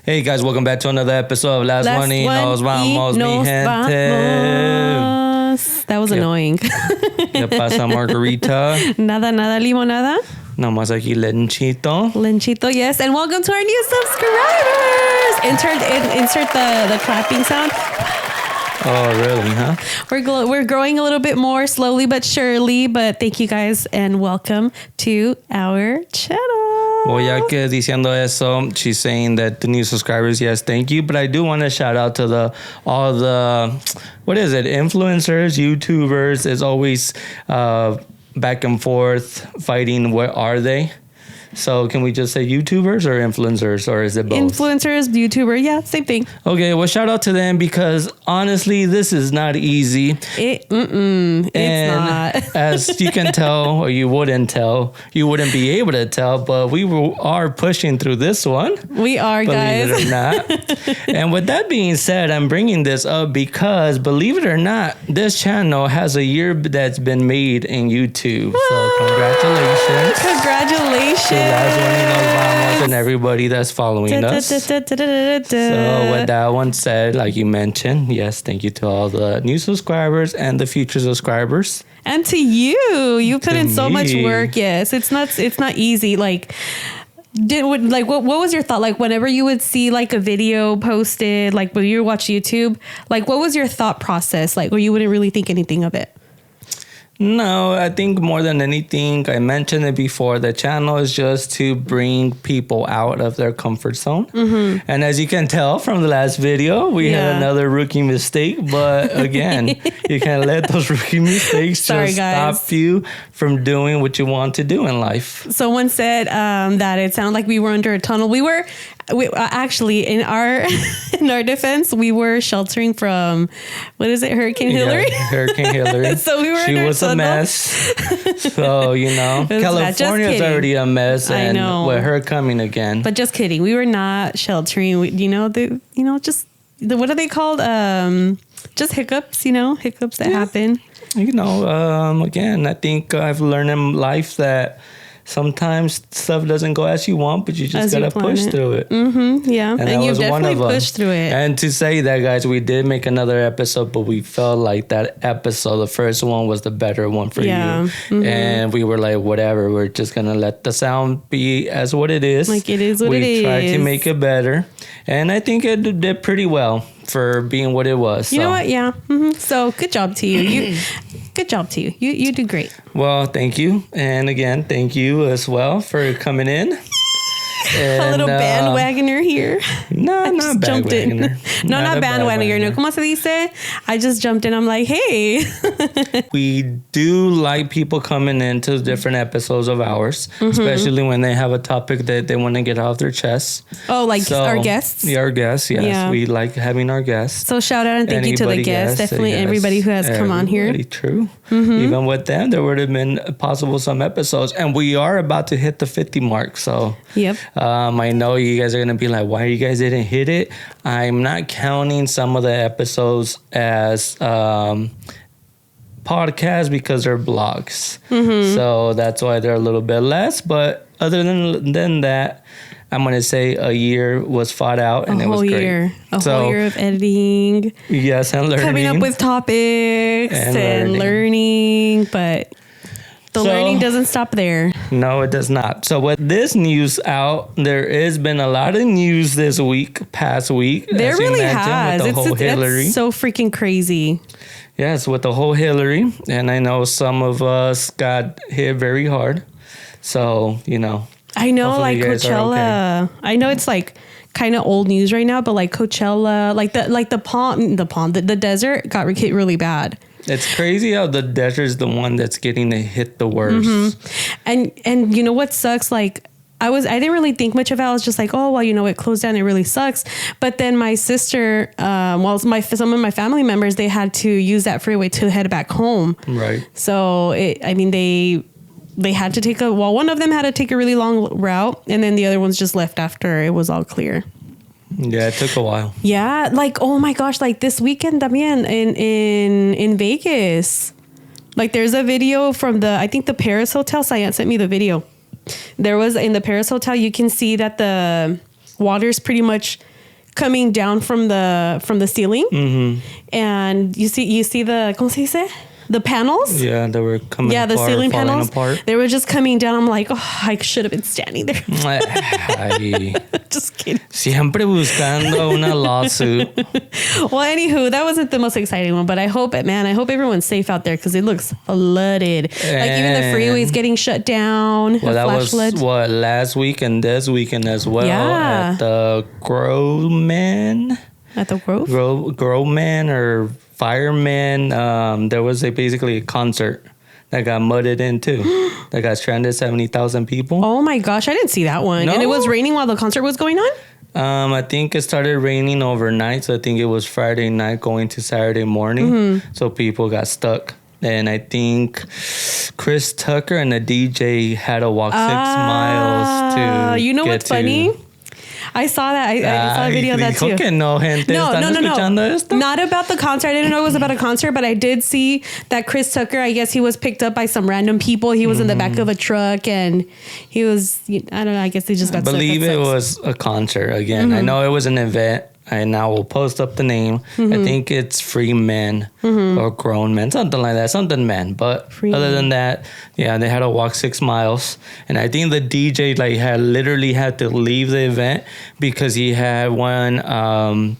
Hey guys, welcome back to another episode of Las One y Nos Vamos, mi gente. That was annoying. ¿Qué pasa, Margarita? Nada, limonada. Nomás aquí lenchito. Lenchito, yes. And welcome to our new subscribers. Insert the clapping sound. Oh, really, huh? We're growing a little bit more slowly but surely, but thank you guys and welcome to our channel. Well, ya que diciendo eso, she's saying that the new subscribers, yes, thank you. But I do want to shout out to all the influencers, YouTubers. Is always back and forth fighting. What are they? So can we just say YouTubers or influencers, or is it both? Influencers, YouTuber, yeah, same thing. Okay, well, shout out to them because honestly, this is not easy. It's not. As you can tell, or you wouldn't be able to tell, but we are pushing through this one. We are, guys. Believe it or not. And with that being said, I'm bringing this up because, believe it or not, this channel has a year that's been made in YouTube. So congratulations. Congratulations. Las One y Nos Vamos and everybody that's following us. So with that one said, like you mentioned, yes, thank you to all the new subscribers and the future subscribers. And to you put in so much work. Yes, it's not easy. Like, what was your thought? Like, whenever you would see like a video posted, like when you watch YouTube, like what was your thought process? Like, where you wouldn't really think anything of it? No, I think more than anything, I mentioned it before, the channel is just to bring people out of their comfort zone. Mm-hmm. And as you can tell from the last video, we had another rookie mistake. But again, you can't let those rookie mistakes stop you from doing what you want to do in life. Someone said that it sounded like we were under a tunnel. We actually, in our defense, we were sheltering from, Hurricane Hillary? Yeah, Hurricane Hillary. So we were She was a mess. So, California's already a mess. And with her coming again. But just kidding. We were not sheltering. What are they called? Just hiccups, hiccups that happen. Again, I think I've learned in life that sometimes stuff doesn't go as you want, but you just gotta push through it. Mm-hmm, yeah, and you definitely pushed through it. And to say that, guys, we did make another episode, but we felt like that episode, the first one, was the better one for you. Mm-hmm. And we were like, whatever, we're just gonna let the sound be as what it is. Like it is what it is. We tried to make it better, and I think it did pretty well for being what it was. You know what? Yeah. Mm-hmm. So good job to you. Good job to you. You do great. Well, thank you. And again, thank you as well for coming in. And, a little bandwagoner here. No, not bandwagoner. No, not bandwagoner. No, ¿cómo se dice? I just jumped in. I'm like, hey. We do like people coming into different episodes of ours, especially when they have a topic that they want to get off their chest. Oh, our guests? Yeah, our guests, yes. Yeah. We like having our guests. So shout out and thank you to the guests. Definitely everybody who has come on here. True. Mm-hmm. Even with them, there would have been possible some episodes. And we are about to hit the 50 mark. So, yep. I know you guys are going to be like, why you guys didn't hit it? I'm not counting some of the episodes as podcasts because they're blogs. Mm-hmm. So that's why they're a little bit less. But other than that, I'm going to say a year was fought out and it was great. A whole year of editing. Yes, and learning. Coming up with topics and learning. But the learning doesn't stop there. No, it does not. So with this news out, there has been a lot of news this past week. There really has. With the whole Hillary. It's so freaking crazy. Yes, with the whole Hillary. And I know some of us got hit very hard. So, I know, like Coachella. Okay. I know it's like kind of old news right now, but like Coachella, the desert got hit really bad. It's crazy how the desert is the one that's getting hit the worst. Mm-hmm. And you know what sucks? Like I didn't really think much of it. I was just like, oh well, it closed down. It really sucks. But then my sister, some of my family members, they had to use that freeway to head back home. Right. So they had to one of them had to take a really long route, and then the other ones just left after it was all clear. Yeah, it took a while. Yeah, like, oh my gosh, like this weekend también in Vegas. Like there's a video from I think the Paris Hotel. Cyan sent me the video. There was in the Paris Hotel, you can see that the water's pretty much coming down from the ceiling, and you see the ¿cómo se dice? The panels. Yeah, they were coming. Yeah, the apart, ceiling falling panels. apart. They were just coming down. I'm like, oh, I should have been standing there. Just kidding. Siempre buscando una lawsuit. Well, anywho, that wasn't the most exciting one, but I hope everyone's safe out there because it looks flooded. Like even the freeways getting shut down. Well, that was floods. what last week and this weekend as well. Yeah. At the Groveman. At the Grove? Groveman or Fireman. There was basically a concert that got mudded in too. That got stranded 70,000 people. Oh my gosh, I didn't see that one. No? And it was raining while the concert was going on? I think it started raining overnight. So I think it was Friday night going to Saturday morning. So people got stuck. And I think Chris Tucker and the DJ had to walk 6 miles to you know get what's funny? I saw that. I saw a video of that too. Que no, gente. No. Esto? Not about the concert. I didn't know it was about a concert, but I did see that Chris Tucker, I guess he was picked up by some random people. He was in the back of a truck and he was, I don't know, I guess he just got stuck. I believe it was a concert again. I know it was an event. And I will post up the name. I think it's Free Men or Grown Men, something like that, something men. But other than that, yeah, they had to walk 6 miles. And I think the DJ had literally had to leave the event because he had one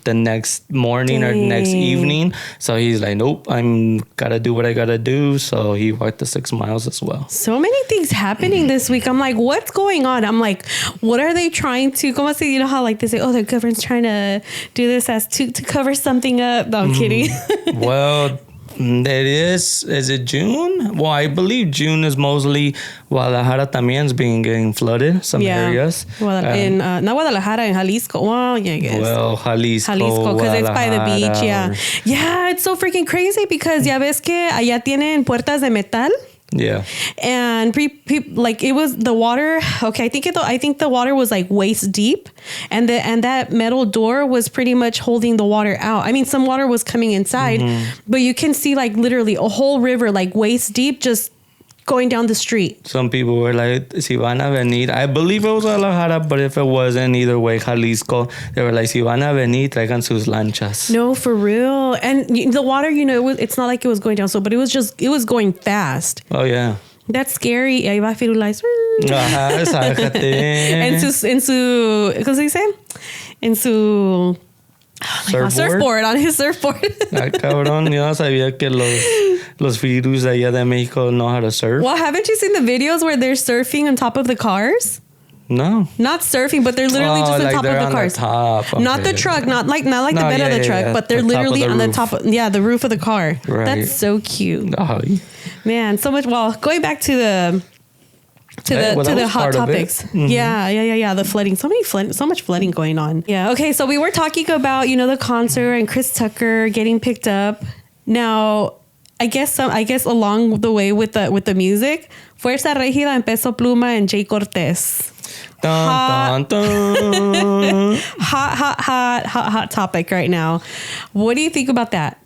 the next morning or next evening. So he's like, nope, I'm gotta do what I gotta do. So he walked the 6 miles as well. So many things happening this week. I'm like, what's going on? I'm like, what are they trying to? Como se, you know how like they say, oh, the government's trying to do this as to cover something up. No, I'm kidding. Well, it is it June? Well, I believe June is mostly Guadalajara también is getting flooded, some areas. Well, in not Guadalajara, in Jalisco. Well, yeah, I guess. Well, Jalisco, because it's by the beach, yeah. Yeah, it's so freaking crazy because ya ves que allá tienen puertas de metal. Yeah. And like it was the water. Okay, I think the water was like waist deep, and that metal door was pretty much holding the water out. I mean, some water was coming inside, but you can see like literally a whole river like waist deep just going down the street. Some people were like, si van a venir, I believe it was Guadalajara, but if it wasn't, either way, Jalisco, they were like, si van a venir, traigan sus lanchas. No, for real. And the water, it's not like it was going down, but it was going fast. Oh, yeah. That's scary. Ahí va Firulais. Ajá, sácate. en su, ¿cómo se dice? En su... surfboard, on his surfboard. Ay, cabrón, yo no sabía que los virus allá de México know how to surf. Well, haven't you seen the videos where they're surfing on top of the cars? No. Not surfing, but they're literally just on top of the cars. Okay. Not the truck, not like the bed of the truck, but they're literally on the top of the roof of the car. Right. That's so cute. Oh. Man, so much. Well, going back to the hot topics. Yeah. The flooding. So much flooding going on. Yeah. Okay. So we were talking about, the concert and Chris Tucker getting picked up. Now, I guess along the way with the music, Fuerza Régida and Peso Pluma and Jay Cortez. Dun, dun, dun. Hot topic right now. What do you think about that?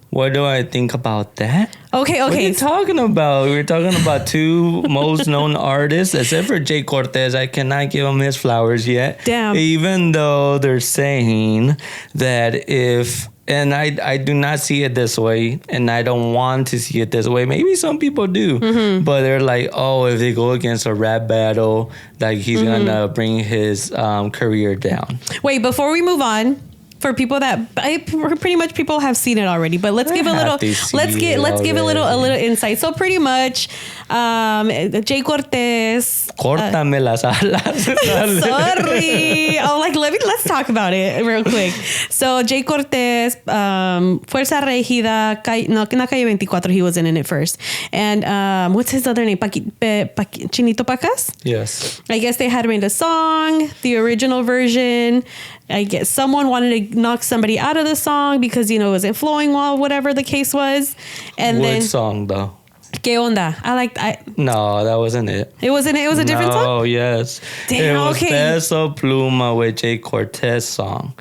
What do I think about that? Okay. What are you talking about? We're talking about two most known artists. Except for Jay Cortez, I cannot give him his flowers yet. Damn. Even though they're saying that and I do not see it this way, and I don't want to see it this way. Maybe some people do, but they're like, oh, if they go against a rap battle, like he's gonna bring his career down. Wait, before we move on. For people that pretty much people have seen it already, but let's give a little insight. So pretty much, Jay Cortez. Córtame las alas. Sorry. Let's talk about it real quick. So Jay Cortez, Fuerza Régida, not Calle 24. He wasn't in it first. And what's his other name? Chinito Pacas. Yes. I guess they had made a song, the original version. I guess someone wanted to knock somebody out of the song because, it wasn't flowing well, whatever the case was. And What song, though? ¿Qué onda? No, that wasn't it. It wasn't it? It was a different song? Oh, yes. Damn, it was okay. Peso Pluma with Jay Cortez song.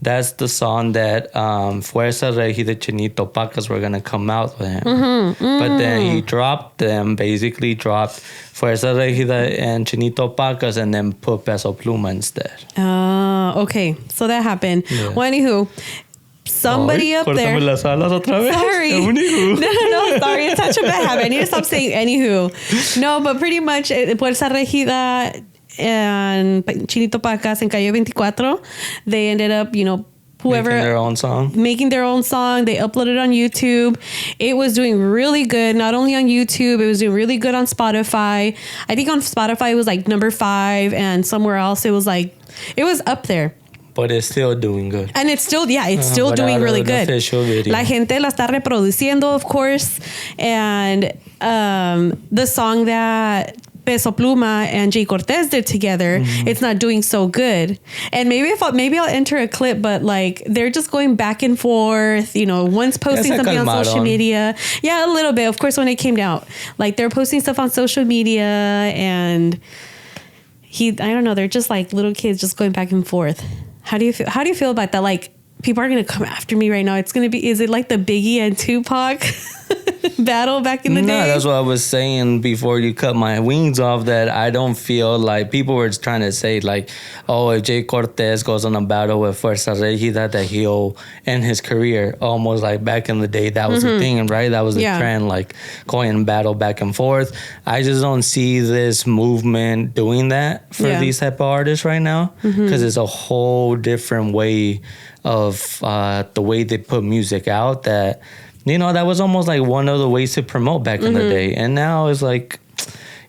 that's the song that Fuerza Regida Chinito Pacas were going to come out with him. But then he dropped them, basically dropped Fuerza Regida and Chinito Pacas and then put Peso Pluma instead. Okay. So that happened. Yeah. Well, anywho, somebody up there. Las alas otra vez. Sorry. No, sorry. It's such a bad habit. I need to stop saying anywho. No, but pretty much Fuerza Regida and Chinito Pacas and Calle 24, they ended up, whoever making their own song. They uploaded on YouTube. It was doing really good, not only on YouTube, it was doing really good on Spotify. I think on Spotify it was like number 5, and somewhere else it was up there. But it's still doing good. And it's still doing really good. La gente la está reproduciendo, of course. And the song that Peso Pluma and Jay Cortez did together, it's not doing so good. And maybe I'll enter a clip, but like they're just going back and forth, one's posting something on social media. Yeah, a little bit. Of course, when it came out, like they're posting stuff on social media, and I don't know, they're just like little kids just going back and forth. How do you feel about that? Like, people are going to come after me right now. It's going to be, is it like the Biggie and Tupac battle back in the day? No, that's what I was saying before you cut my wings off, that I don't feel like people were trying to say like, oh, if Jay Cortez goes on a battle with Fuerza Regida, that he'll end his career. Almost like back in the day, that was the thing, right? That was the trend, like going and battle back and forth. I just don't see this movement doing that for these type of artists right now, because it's a whole different way of the way they put music out, that that was almost like one of the ways to promote back in the day. And now it's like,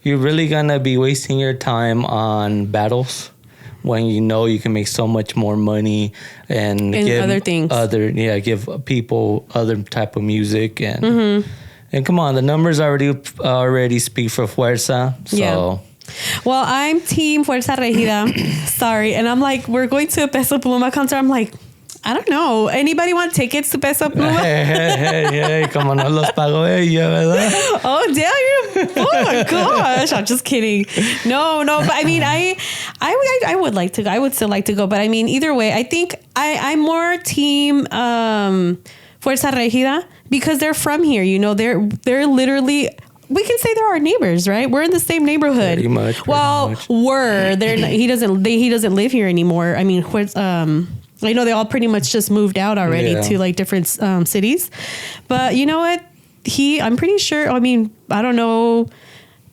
you're really gonna be wasting your time on battles when you can make so much more money and give other things, give people other type of music, and and come on, the numbers already speak for Fuerza. So well, I'm team Fuerza Regida. Sorry. And I'm like, we're going to a Peso Pluma concert. I'm like, I don't know. Anybody want tickets to Peso Pluma? Hey, como no los pago ella, ¿verdad? Oh, damn you. Oh, my gosh. I'm just kidding. No, but I mean, I would like to go. I would still like to go. But I mean, either way, I think I'm more team Fuerza Regida, because they're from here. They're literally... We can say they're our neighbors, right? We're in the same neighborhood. Pretty much. He doesn't live here anymore. I mean, I know they all pretty much just moved out already to like different cities. But you know what? I'm pretty sure, I mean, I don't know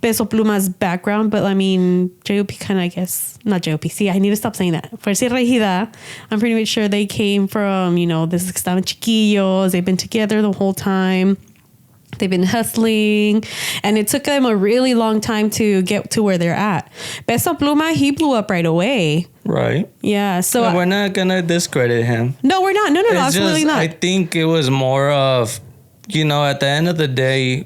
Peso Pluma's background, but I mean, J.O.P. kind of, I guess, not J.O.P. See, I need to stop saying that. Fuerza Regida, I'm pretty much sure they came from, this estaban chiquillos. They've been together the whole time. They've been hustling, and it took them a really long time to get to where they're at. Peso Pluma, he blew up right away. Right. Yeah. So we're not going to discredit him. No, we're not. No, absolutely not. I think it was more of, at the end of the day,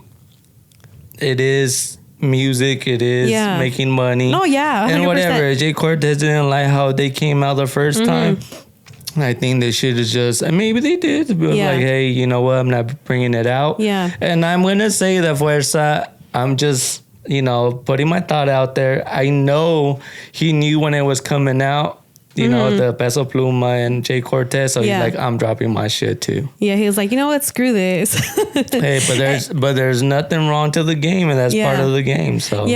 it is music. It is making money. No, yeah. 100%. And whatever. Jay Cortez didn't like how they came out the first time. I think they should have just, and maybe they did, but like, hey, you know what? I'm not bringing it out. Yeah. And I'm going to say that Fuerza, I'm just, putting my thought out there. I know he knew when it was coming out, the Peso Pluma and Jay Cortez. So he's like, I'm dropping my shit too. Yeah, he was like, you know what? Screw this. Hey, but there's nothing wrong to the game, and that's part of the game. So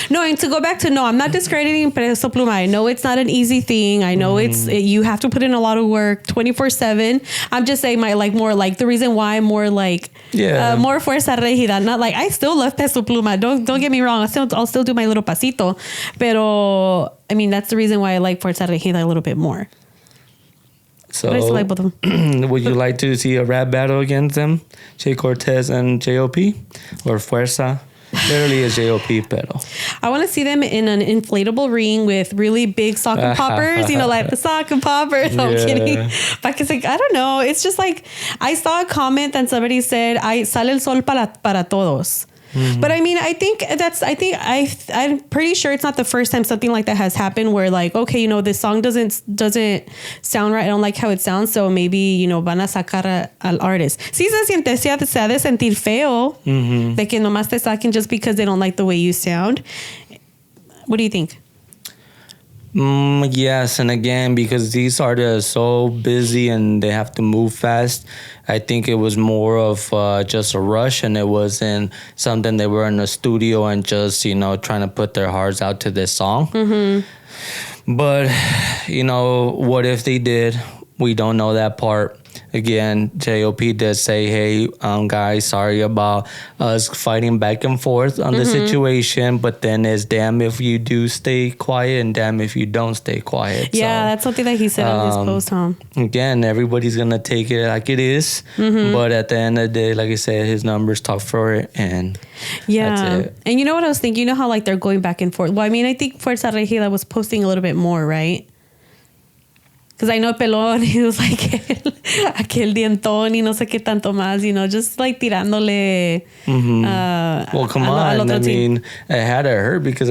no, and to go back to I'm not discrediting Peso Pluma. I know it's not an easy thing. I know you have to put in a lot of work 24/7. I'm just saying the reason why I'm more like more Fuerza Regida. Not like, I still love Peso Pluma. Don't get me wrong. I'll still do my little pasito, pero I mean, that's the reason why I like Fuerza Regida a little bit more. So, but I still like both of them. Would you like to see a rap battle against them? Jay Cortez and J.O.P.? Or Fuerza? Literally a J.O.P. battle. I want to see them in an inflatable ring with really big sock and poppers. Like the sock and poppers. No, I'm kidding. But it's like, I don't know. It's just like, I saw a comment and somebody said, sale el sol para todos. But I mean, I'm pretty sure it's not the first time something like that has happened, where like, okay, this song doesn't sound right. I don't like how it sounds. So maybe, van a sacar al artist. Sí se ha de sentir feo de que nomás te saquen just because they don't like the way you sound. What do you think? Yes, and again, because these artists are so busy and they have to move fast, I think it was more of just a rush, and it wasn't something they were in a studio and just, trying to put their hearts out to this song. But, what if they did? We don't know that part. Again, JOP did say, hey, guys, sorry about us fighting back and forth on the situation, but then it's damn if you do stay quiet and damn if you don't stay quiet. Yeah, that's something that he said on his post, huh? Again, everybody's going to take it like it is, but at the end of the day, like I said, his numbers talk for it, and that's it. And you know what I was thinking? You know how like they're going back and forth? Well, I mean, I think Fuerza Regida was posting a little bit more, right? Because I know Pelón, he was like, aquel dientón y no sé qué tanto más, just like tirándole. Well, come on. I mean, it had to hurt because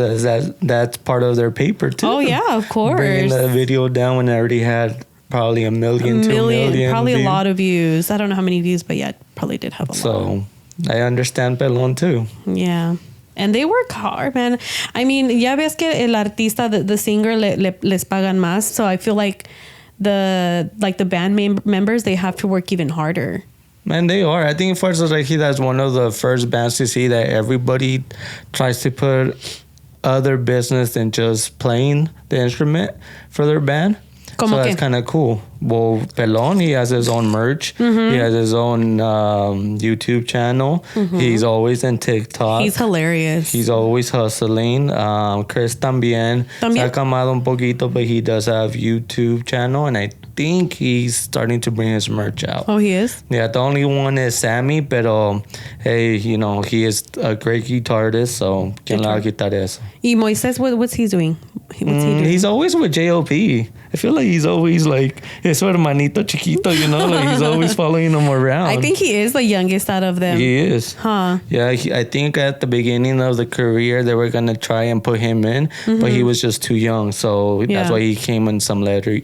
that's part of their paper, too. Oh, yeah, of course. Bringing the video down when it already had probably 1 million, 2 million. Probably views. A lot of views. I don't know how many views, but yeah, probably did have a lot. So, I understand Pelón, too. Yeah. And they work hard, man. I mean, ya ves que el artista, the singer, les pagan más. So I feel like the band members, they have to work even harder. Man, they are. I think Fuerza Regida is one of the first bands to see that everybody tries to put other business than just playing the instrument for their band. So that's kind of cool. Well, Pelón, he has his own merch. He has his own YouTube channel. He's always in TikTok. He's hilarious. He's always hustling. Chris también. Se ha calmado un poquito, but he does have YouTube channel, and I think he's starting to bring his merch out. Oh, he is? Yeah, the only one is Sammy, pero hey, he is a great guitarist, so ¿quién le va a quitar eso? Y Moises, what's he doing? What's he doing? He's always with JOP. I feel like he's always like his hermanito chiquito, like he's always following him around. I think he is the youngest out of them. He is. Huh. Yeah, I think at the beginning of the career, they were going to try and put him in, but he was just too young. So that's why he came in some later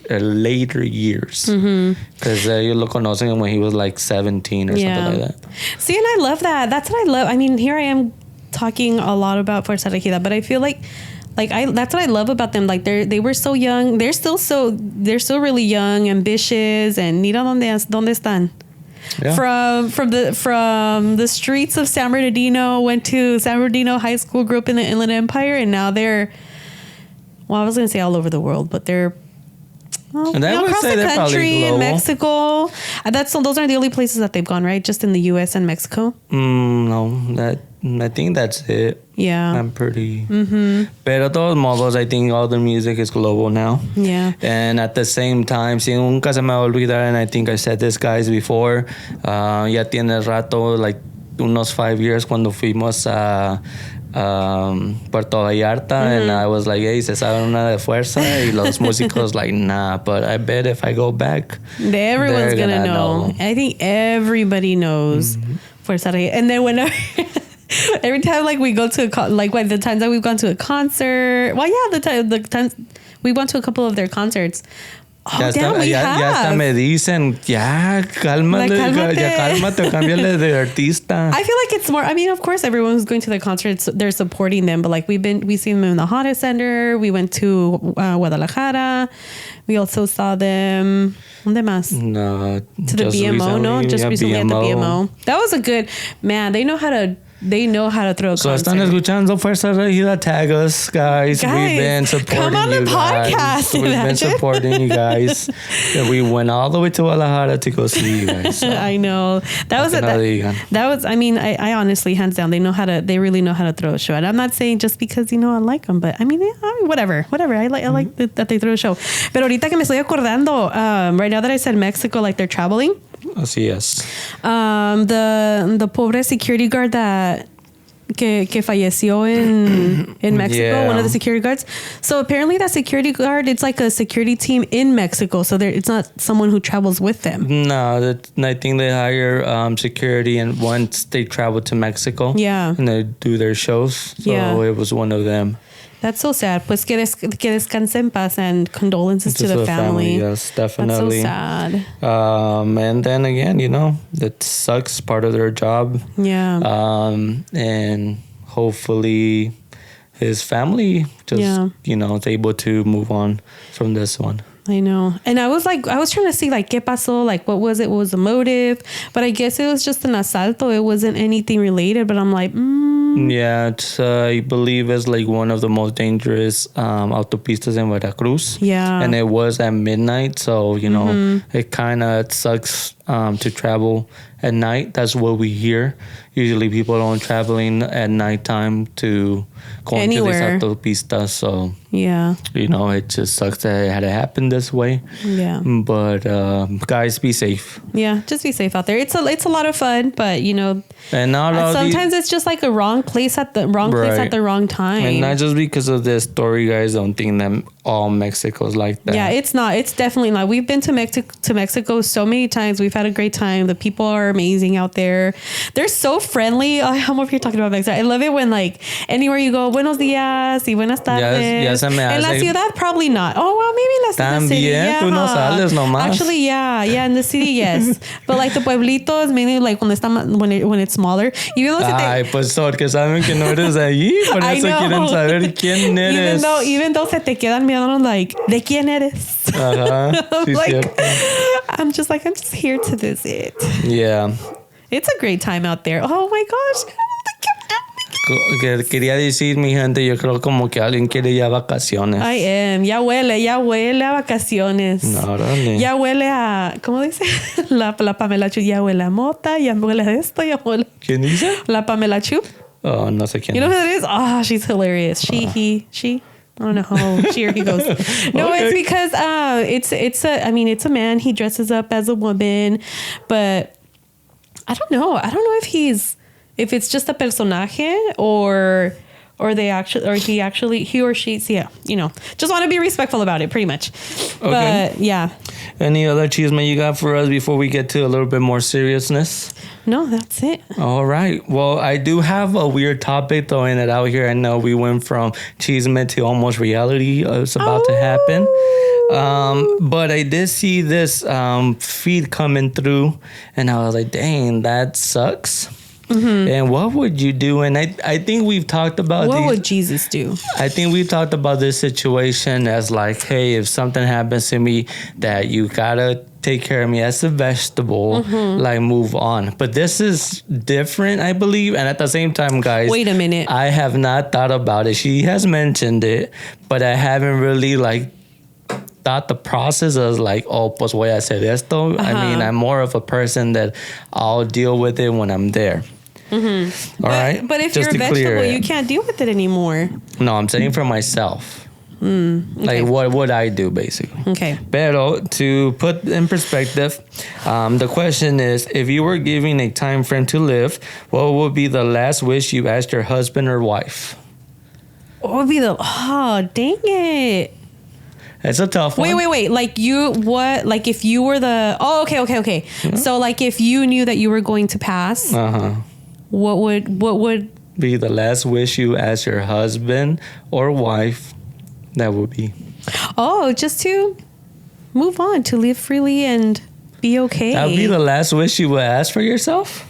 years. Because you lo conocen him when he was like 17 or something like that. See, and I love that. That's what I love. I mean, here I am talking a lot about Fuerza Regida, but I feel like that's what I love about them. Like they were so young. They're still really young, ambitious, and mira dónde están. Yeah. From the streets of San Bernardino, went to San Bernardino High School, grew up in the Inland Empire, and now they're, well, I was going to say all over the world, but they're across the country in Mexico. Those are the only places that they've gone, right? Just in the U.S. and Mexico. No, I think that's it. Yeah. I'm pretty... Pero todos modos, I think all the music is global now. Yeah. And at the same time, si nunca se me va a olvidar, and I think I said this, guys, before, ya tiene rato, like unos 5 years, cuando fuimos a Puerto Vallarta, and I was like, hey, se sabe una de Fuerza, y los músicos like, nah, but I bet if I go back, everyone's gonna know. I think everybody knows Fuerza Regida. And then whenever... Every time, like, we go to the times that we've gone to a concert. Well, yeah, the times we went to a couple of their concerts. Oh, ya hasta me dicen, cálmate, cámbiale de artista. I feel like it's more, I mean, of course, everyone who's going to the concerts, they're supporting them, but like we've seen them in the Hottest Center. We went to Guadalajara. We also saw them. ¿Dónde más? No, to the BMO, no? Just recently at the BMO. That was a good, man, they know how to throw a concert. Están escuchando Fuerza Regida, tag us, guys. We've been supporting come on the podcast. We've been supporting you guys. We went all the way to Guadalajara to go see you guys. So. I know. That was, I mean, I honestly, hands down, they really know how to throw a show. And I'm not saying just because, I like them, but I mean, whatever. I like that they throw a show. Pero ahorita que me estoy acordando, right now that I said Mexico, like they're traveling. Así es. The pobre security guard que falleció in Mexico, one of the security guards. So apparently that security guard, it's like a security team in Mexico. So it's not someone who travels with them. No, I think they hire security, and once they travel to Mexico, and they do their shows. So it was one of them. That's so sad. Pues que descanse en paz, and condolences to the family. Yes, definitely. That's so sad. And then again, that sucks, part of their job. Yeah. And hopefully his family just, is able to move on from this one. I know. And I was trying to see like, ¿qué pasó? Like, what was it? What was the motive? But I guess it was just an asalto. It wasn't anything related, but I'm like, Yeah, it's, I believe it's like one of the most dangerous autopistas in Veracruz. Yeah. And it was at midnight. So, it kind of sucks to travel at night. That's what we hear. Usually people don't traveling at nighttime to go into these autopistas. So, yeah, it just sucks that it had to happen this way. Yeah. But guys, be safe. Yeah, just be safe out there. It's a lot of fun, but and not sometimes it's just like a wrong place at the wrong place at the wrong time. And not just because of this story, guys. Don't think that all Mexico's like that. Yeah, it's not. It's definitely not. We've been to Mexico so many times. We've had a great time. The people are amazing out there. They're so friendly. I'm over here talking about Mexico. I love it when like anywhere you go, buenos días y buenas tardes. Ya se me hace. En la ciudad, probably not. Oh, well, maybe in the city. Yeah. Tú no sales nomás. Actually, yeah, in the city, yes. But like the pueblitos, mainly like when it's smaller. Even though pues porque saben que no eres de allí, por eso quieren saber quién eres. Even though se te quedan mirando like, ¿de quién eres? Sí, like, I'm just here to visit. Yeah. It's a great time out there. Oh my gosh. Quería decir, mi gente, yo creo como que alguien quiere ya vacaciones. I am. Ya huele a vacaciones. No, dale. Ya huele a, ¿cómo dice? La Pamela Chu, ya huele a mota, ya huele a esto, ya huele. ¿Quién dice? La Pamela Chu. Oh, no sé quién. You know who that is? Oh, she's hilarious. She. I don't know. She or he goes. No, okay. It's because it's a man. He dresses up as a woman, but I don't know. I don't know if it's just a personaje or he or she, just want to be respectful about it pretty much. Okay. But yeah. Any other chisme you got for us before we get to a little bit more seriousness? No, that's it. All right. Well, I do have a weird topic throwing it out here. I know we went from chisme to almost reality. It's about to happen. But I did see this feed coming through and I was like, dang, that sucks. Mm-hmm. And what would you do? And I think we've talked about what would Jesus do? I think we talked about this situation as like, hey, if something happens to me that you gotta take care of me as a vegetable, like move on. But this is different, I believe. And at the same time, guys, wait a minute. I have not thought about it. She has mentioned it, but I haven't really thought the process as like, oh, pues voy a hacer esto. I mean, I'm more of a person that I'll deal with it when I'm there. Mm-hmm. All right. But if you're a vegetable, you can't deal with it anymore. No, I'm saying for myself. Okay. Like, what would I do, basically? Okay. Pero to put in perspective, the question is, if you were given a time frame to live, what would be the last wish you asked your husband or wife? What would be dang it. It's a tough one. Wait. Like if you were okay. Yeah. So like if you knew that you were going to pass, what would be the last wish you asked your husband or wife? That would be. Oh, just to move on, to live freely and be okay. That would be the last wish you would ask for yourself?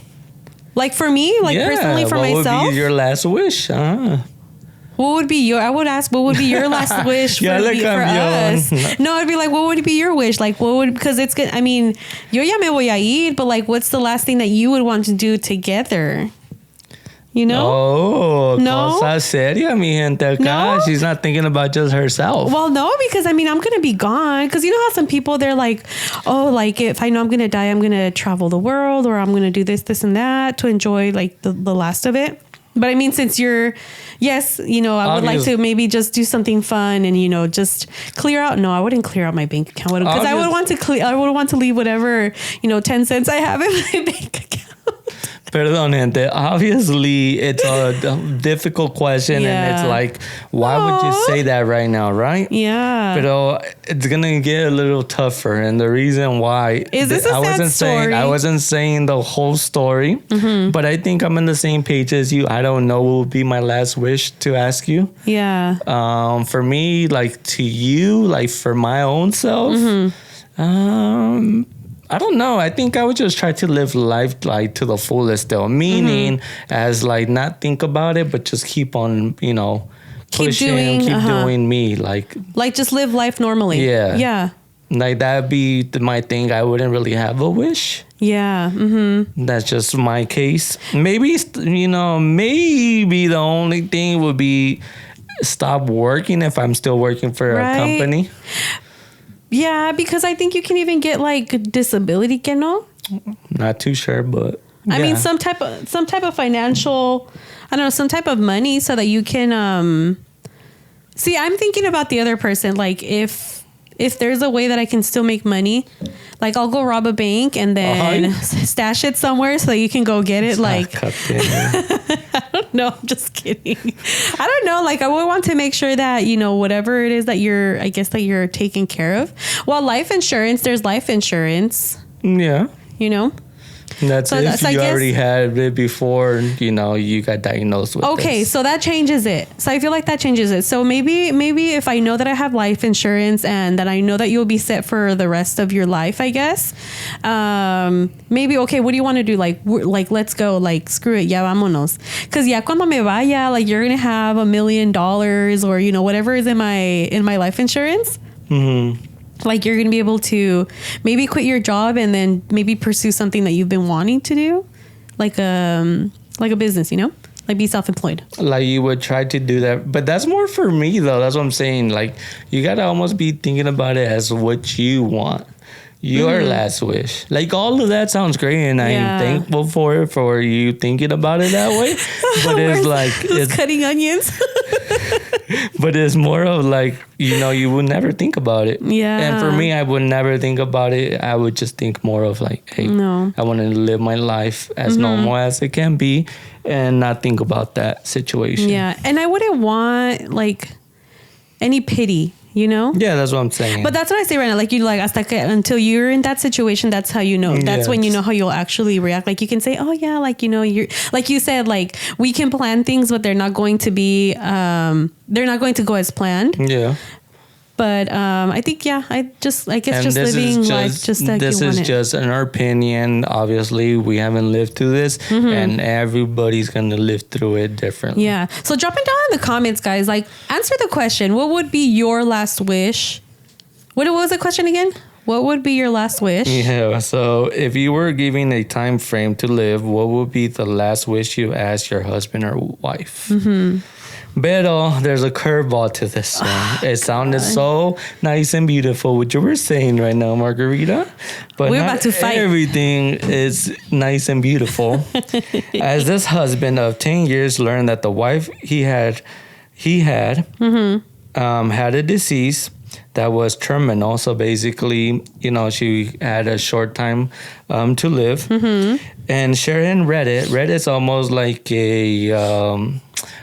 Like for me? Like personally for myself? What would be your last wish? What would be what would be your last wish for us? No, I'd be like, what would be your wish? Like, because it's good. I mean, yo ya me voy a ir, but like, what's the last thing that you would want to do together? You know? Oh, no? Cosa seria, mi gente. No? She's not thinking about just herself. Well, no, because I mean, I'm going to be gone. Because you know how some people, they're like, oh, like if I know I'm going to die, I'm going to travel the world or I'm going to do this and that to enjoy like the last of it. But I mean, since I would like to maybe just do something fun and, just clear out. No, I wouldn't clear out my bank account because I would want to leave whatever, 10 cents I have in my bank account. Perdón, gente. Obviously, it's a difficult question, and it's like, why would you say that right now, right? Yeah. But it's gonna get a little tougher, and the reason why is this sad story? I wasn't saying the whole story, but I think I'm on the same page as you. I don't know what would be my last wish to ask you. Yeah. For me, like to you, like for my own self, I don't know. I think I would just try to live life like to the fullest still. Meaning as like not think about it, but just keep on, keep keep doing me. Like just live life normally. Yeah. Yeah. Like that'd be my thing. I wouldn't really have a wish. Yeah. Mm-hmm. That's just my case. Maybe, maybe the only thing would be stop working if I'm still working for a company. Yeah, because I think you can even get like disability, que no? Not too sure, but I mean some type of financial, I don't know, some type of money so that you can see, I'm thinking about the other person, like if there's a way that I can still make money, like I'll go rob a bank and then stash it somewhere so that you can go get it. Like, I don't know. I'm just kidding. I don't know. Like I would want to make sure that, whatever it is that that you're taking care of. Well, life insurance, there's life insurance. Yeah. That's so if you already had it before, you got diagnosed with this. So that changes it. So I feel like that changes it. So maybe if I know that I have life insurance and that I know that you'll be set for the rest of your life, I guess, maybe, okay, what do you want to do? Like let's go, like, screw it. Ya vámonos. Because ya cuando me vaya, like, you're going to have $1 million or, whatever is in my life insurance. Mm-hmm. Like you're going to be able to maybe quit your job and then maybe pursue something that you've been wanting to do, like a business, like be self-employed. Like you would try to do that. But that's more for me though. That's what I'm saying. Like you got to almost be thinking about it as what you want. Your last wish. Like all of that sounds great and I'm thankful for you thinking about it that way. But it's like it's cutting onions. But it's more of like, you would never think about it. Yeah. And for me, I would never think about it. I would just think more of like, hey, I want to live my life as normal as it can be and not think about that situation. Yeah. And I wouldn't want like any pity. Yeah, that's what I'm saying. But that's what I say right now. Like hasta que, until you're in that situation, that's how you know. That's when you know how you'll actually react. Like you can say, oh yeah, like you're like you said, like we can plan things, but they're not going to be they're not going to go as planned. Yeah. But I think I guess just living life just like you want it. This is just an opinion. Obviously, we haven't lived through this, and everybody's gonna live through it differently. Yeah. So drop it down in the comments, guys. Like, answer the question. What would be your last wish? What was the question again? What would be your last wish? Yeah. So if you were given a time frame to live, what would be the last wish you asked your husband or wife? But there's a curveball to this one. It sounded so nice and beautiful, what you were saying right now, Margarita. But we're about to fight. Everything is nice and beautiful. As this husband of 10 years learned that the wife he had a disease that was terminal. So basically, she had a short time to live. And sharing Reddit. Reddit's almost like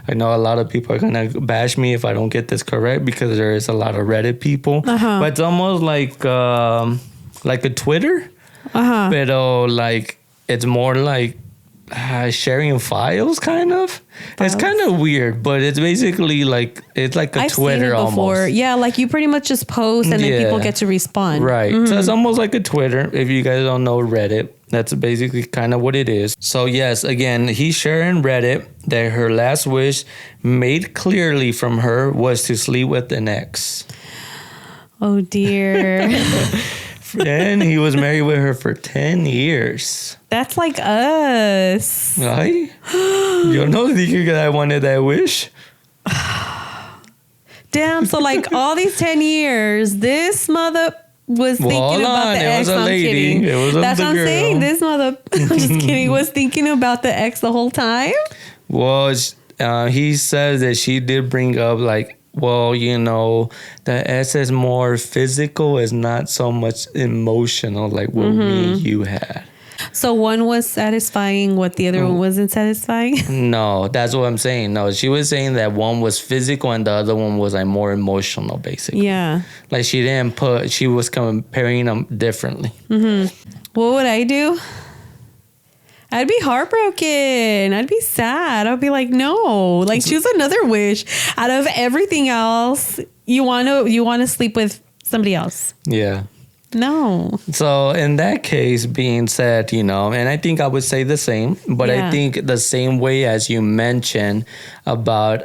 I know a lot of people are going to bash me if I don't get this correct because there is a lot of Reddit people. But it's almost like a Twitter. But like it's more like sharing files, kind of. It's kind of weird, but it's basically like it's like a Twitter almost. Yeah, like you pretty much just post and then people get to respond. Right. So it's almost like a Twitter. If you guys don't know Reddit, that's basically kind of what it is. So yes, again, he's sharing Reddit that her last wish made clearly from her was to sleep with an ex. Oh dear. And he was married with her for 10 years. That's like us. Right? Yo no dije que I wanted that wish. Damn, so like all these 10 years, this mother was thinking about the ex. I'm kidding. That's what I'm saying. This mother, I'm just kidding, was thinking about the ex the whole time? Well, he says that she did bring up like, well, the S is more physical, is not so much emotional like what me and you had. So one was satisfying what the other one wasn't satisfying? No, that's what I'm saying. No, she was saying that one was physical and the other one was like more emotional, basically. Yeah. Like she was comparing them differently. What would I do? I'd be heartbroken. I'd be sad. I'd be like, no, like choose another wish. Out of everything else, you want to sleep with somebody else. Yeah. No. So in that case being said, and I think I would say the same, but I think the same way as you mentioned about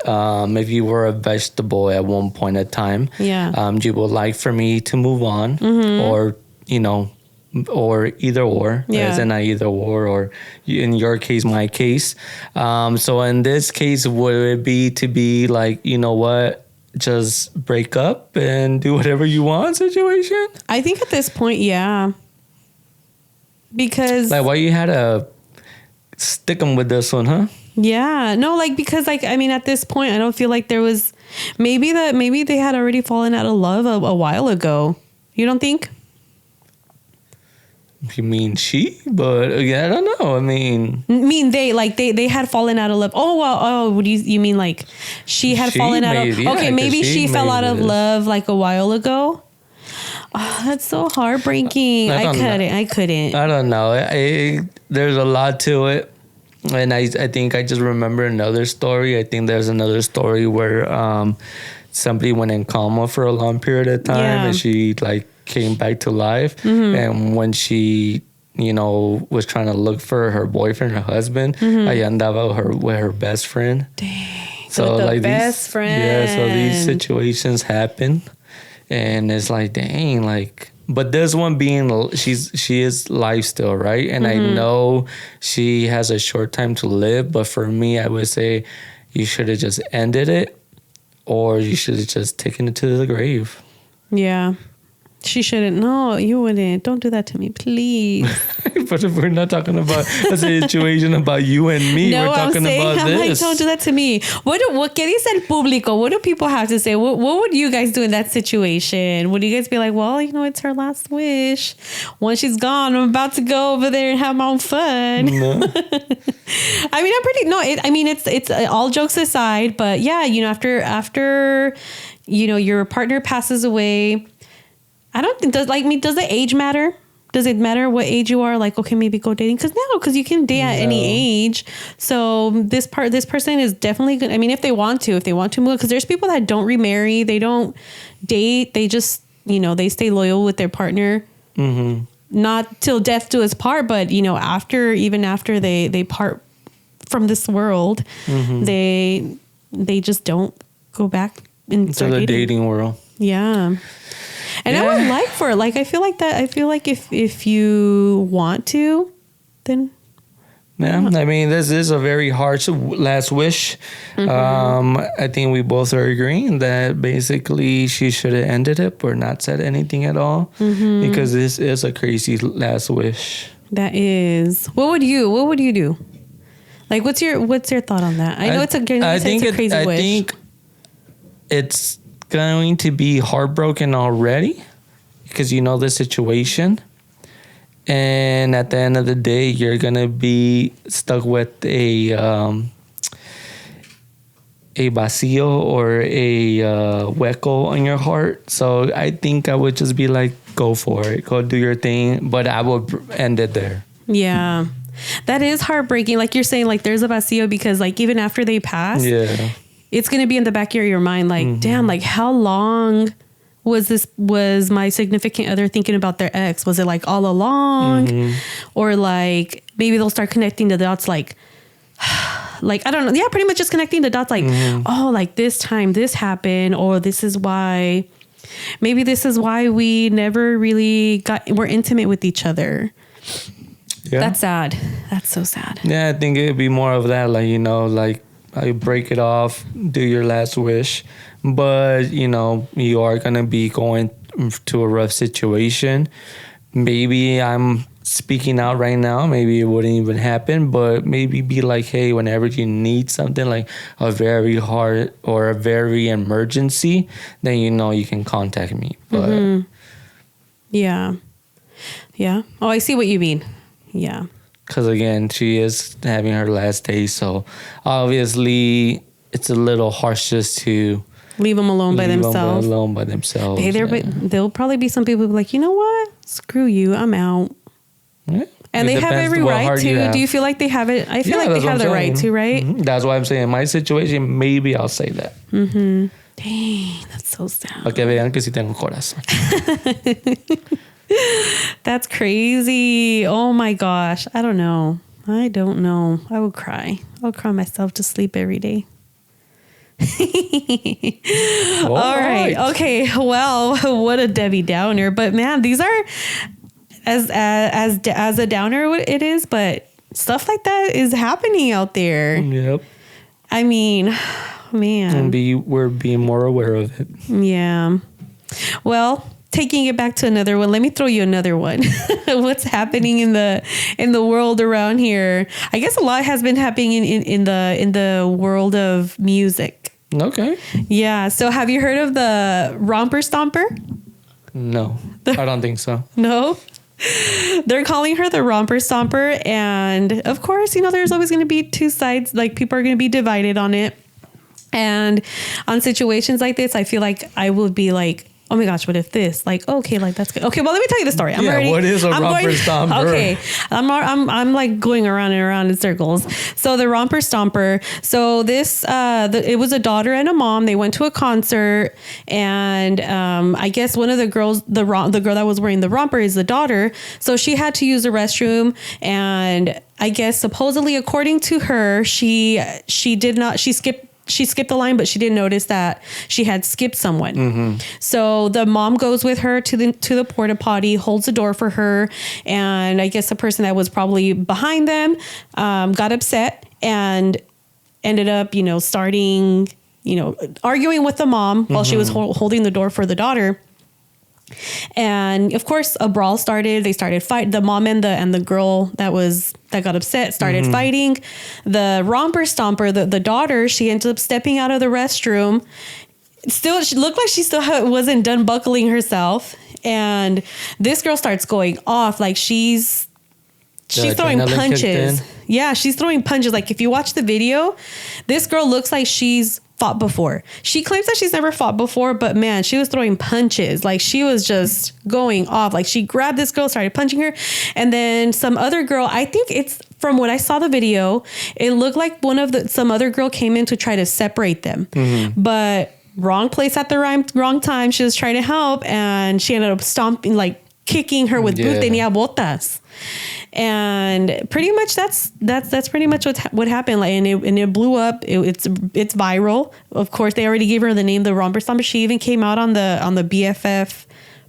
if you were a vegetable at one point in time, you would like for me to move on or, or either or, as in either or in your case, my case. So in this case, would it be to be like, you know what? Just break up and do whatever you want situation? I think at this point, yeah. Because... Like, why you had to stick them with this one, huh? Yeah. No, like, because, like, I mean, at this point, I don't feel like there was... Maybe they had already fallen out of love a while ago. You don't think? You mean she? But again, I don't know. I mean they had fallen out of love. Oh well. Oh, what do you mean? Like she had fallen out of? Yeah, okay, maybe she fell out of love like a while ago. Oh, that's so heartbreaking. I couldn't. I don't know. There's a lot to it, and I think I just remember another story. I think there's another story where somebody went in coma for a long period of time, and she like came back to life, and when she was trying to look for her boyfriend, her husband, I ended up with her best friend. Dang. So like best friend. Yeah, so these situations happen, and it's like, dang, like. But this one being, she is live still, right? And I know she has a short time to live, but for me, I would say you should have just ended it, or you should have just taken it to the grave. Yeah. She shouldn't. No, you wouldn't. Don't do that to me, please. But if we're not talking about a situation about you and me, we're talking about this. Like, don't do that to me. What ¿Qué dice el público? What do people have to say? What would you guys do in that situation? Would you guys be like, well, it's her last wish. Once she's gone, I'm about to go over there and have my own fun. No. I mean, it's all jokes aside, but yeah, after your partner passes away, I don't think does the age matter? Does it matter what age you are? Like, okay, maybe go dating because you can date at any age. So this person is definitely good. I mean, if they want to move, because there's people that don't remarry, they don't date, they just they stay loyal with their partner, not till death do us part, but after they part from this world, they just don't go back into the dating world. Yeah. And I would like for it. Like, I feel like if you want to, then. Yeah. I mean, this is a very harsh last wish. I think we both are agreeing that basically she should have ended it or not said anything at all, because this is a crazy last wish. That is. What would you do? Like, what's your thought on that? I know it's a crazy wish. I think it's going to be heartbroken already because the situation, and at the end of the day you're gonna be stuck with a vacío or a hueco on your heart. So I think I would just be like, go for it, go do your thing, but I would end it there. Yeah, that is heartbreaking. Like you're saying, like there's a vacío because like even after they pass, it's going to be in the back of your mind, like, damn, like how long was my significant other thinking about their ex? Was it like all along? Or like, maybe they'll start connecting the dots, like I don't know. Yeah, pretty much just connecting the dots, like, oh, like this time this happened, or this is why we never really were intimate with each other. Yeah. That's sad. That's so sad. Yeah, I think it'd be more of that, like, like, I break it off, do your last wish, but you are gonna be going to a rough situation. Maybe I'm speaking out right now, maybe it wouldn't even happen, but maybe be like, hey, whenever you need something like a very hard or a very emergency, then you can contact me. But yeah. Oh, I see what you mean. Yeah. Because again, she is having her last day, so obviously it's a little harsh just to leave them alone by themselves. Hey, there'll probably be some people who be like, you know what? Screw you, I'm out. Yeah. And they have every right to. Do you feel like they have it? I feel like they have the right to, right? That's why I'm saying in my situation, maybe I'll say that. Dang, that's so sad. Para que vean que sí tengo corazón. That's crazy. Oh my gosh. I don't know. I would cry. I would cry myself to sleep every day. All right. Okay. Well, what a Debbie Downer. But man, these are as a downer it is, but stuff like that is happening out there. Yep. I mean, man. We're being more aware of it. Yeah. Well, taking it back to another one, let me throw you another one. What's happening in the world around here? I guess a lot has been happening in the world of music. Okay. Yeah. So have you heard of the Romper Stomper? No, I don't think so. No. They're calling her the Romper Stomper, and of course, there's always going to be two sides. Like, people are going to be divided on it. And on situations like this, I feel like I would be like, oh my gosh, what if this? Like, okay, like that's good. Okay, well, let me tell you the story. What is a Romper Stomper? Okay, I'm like going around and around in circles. So the Romper Stomper. So this, it was a daughter and a mom. They went to a concert, and I guess one of the girls, the girl that was wearing the romper is the daughter. So she had to use the restroom, and I guess supposedly, according to her, she skipped the line, but she didn't notice that she had skipped someone. Mm-hmm. So the mom goes with her to the porta potty, holds the door for her. And I guess the person that was probably behind them got upset and ended up, starting, arguing with the mom while she was holding the door for the daughter. And of course, a brawl started. They started fighting. The mom and the girl that got upset started fighting. The Romper Stomper, the daughter, she ended up stepping out of the restroom. Still, she looked like she still wasn't done buckling herself. And this girl starts going off, like she's throwing punches. Yeah, she's throwing punches. Like, if you watch the video, this girl looks like she's fought before. She claims that she's never fought before, but man, she was throwing punches. Like, she was just going off. Like, she grabbed this girl, started punching her. And then some other girl, I think it's from what I saw the video, it looked like some other girl came in to try to separate them. Mm-hmm. But wrong place at the wrong time. She was trying to help, and she ended up stomping, like kicking her with boot. Tenía botas. And pretty much that's pretty much what happened. Like, and it blew up. It's viral. Of course, they already gave her the name, the Romper Stomper. She even came out on the BFF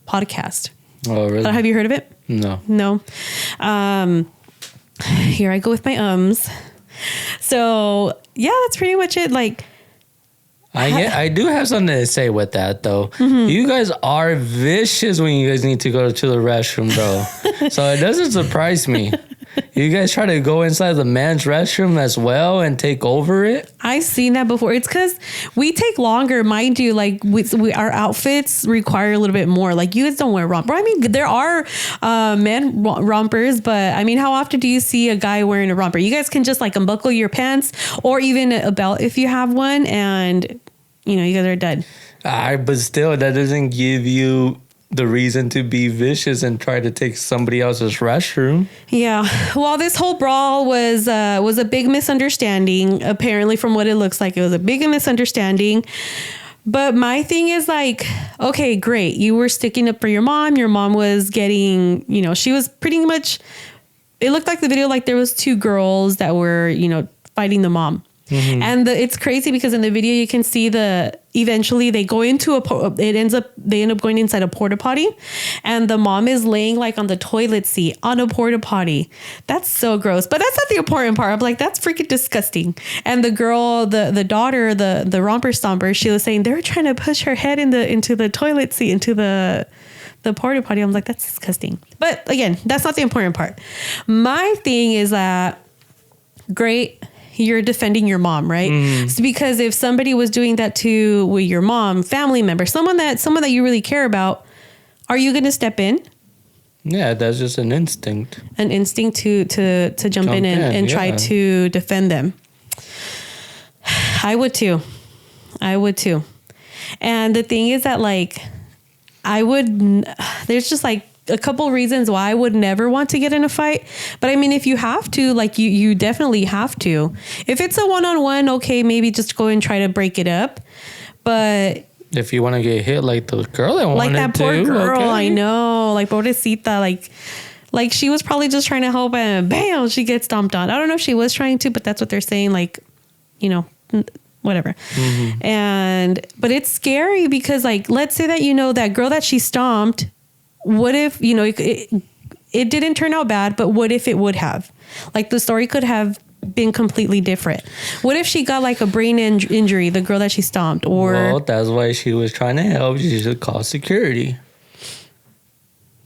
podcast. Oh, really? Have you heard of it? No. Here I go with my ums. So yeah, that's pretty much it. Like, I do have something to say with that, though. Mm-hmm. You guys are vicious when you guys need to go to the restroom, though. So it doesn't surprise me. You guys try to go inside the men's restroom as well and take over it? I've seen that before. It's because we take longer, mind you. Like, our outfits require a little bit more. Like, you guys don't wear romper. I mean, there are men rompers, but I mean, how often do you see a guy wearing a romper? You guys can just like unbuckle your pants or even a belt if you have one, and you guys are dead. But still, that doesn't give you the reason to be vicious and try to take somebody else's restroom. Yeah. Well, this whole brawl was a big misunderstanding. Apparently, from what it looks like, it was a big misunderstanding. But my thing is like, okay, great. You were sticking up for your mom. Your mom was getting, she was pretty much, it looked like the video, like there was two girls that were, fighting the mom. Mm-hmm. And it's crazy because in the video you can see eventually they go into they end up going inside a porta potty, and the mom is laying like on the toilet seat on a porta potty. That's so gross, but that's not the important part. I'm like, that's freaking disgusting. And the girl, the daughter, the Romper Stomper, she was saying they were trying to push her head into the toilet seat, into the porta potty. I'm like, that's disgusting. But again, that's not the important part. My thing is that, great, you're defending your mom, right? Mm. So because if somebody was doing that with your mom, family member, someone that you really care about, are you going to step in? Yeah, that's just an instinct. An instinct to jump in and try to defend them. I would too. And the thing is that, like, there's just like a couple reasons why I would never want to get in a fight. But I mean, if you have to, like, you definitely have to. If it's a one-on-one, okay, maybe just go and try to break it up. But If you want to get hit like the girl that wanted Like that poor to, girl, okay. I know. Like pobrecita, like she was probably just trying to help and bam, she gets stomped on. I don't know if she was trying to, but that's what they're saying. Like, you know, whatever. But it's scary because like, let's say that, you know, that girl that she stomped, what if, you know, it didn't turn out bad, but what if it would have? Like the story could have been completely different. What if she got like a brain injury, the girl that she stomped, or... Well, that's why she was trying to help. She should call security.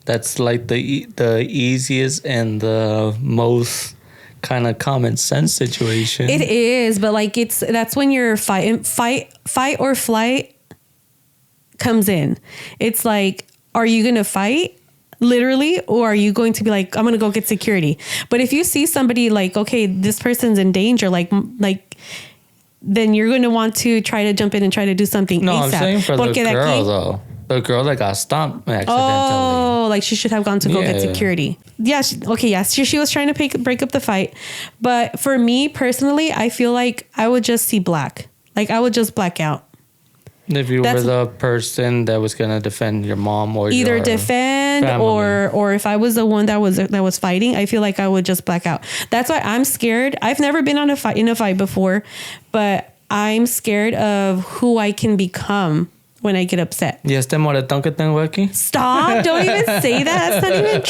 That's like the easiest and the most kind of common sense situation. It is, but like that's when your fight or flight comes in. It's like, are you going to fight? Literally, or are you going to be like, I'm going to go get security? But if you see somebody like, okay, this person's in danger, like, then you're going to want to try to jump in and try to do something No, ASAP. I'm saying for the girl, though. The girl that got stomped accidentally. Oh, like she should have gone to go get security. Yeah. She was trying to break up the fight. But for me personally, I feel like I would just see black. Like I would just black out. If you were the person that was gonna defend your mom or either your defend family. or if I was the one that was fighting, I feel like I would just black out. That's why I'm scared. I've never been in a fight before, but I'm scared of who I can become when I get upset. ¿Y este moretón que tengo aquí? Stop! Don't even say that. That's not even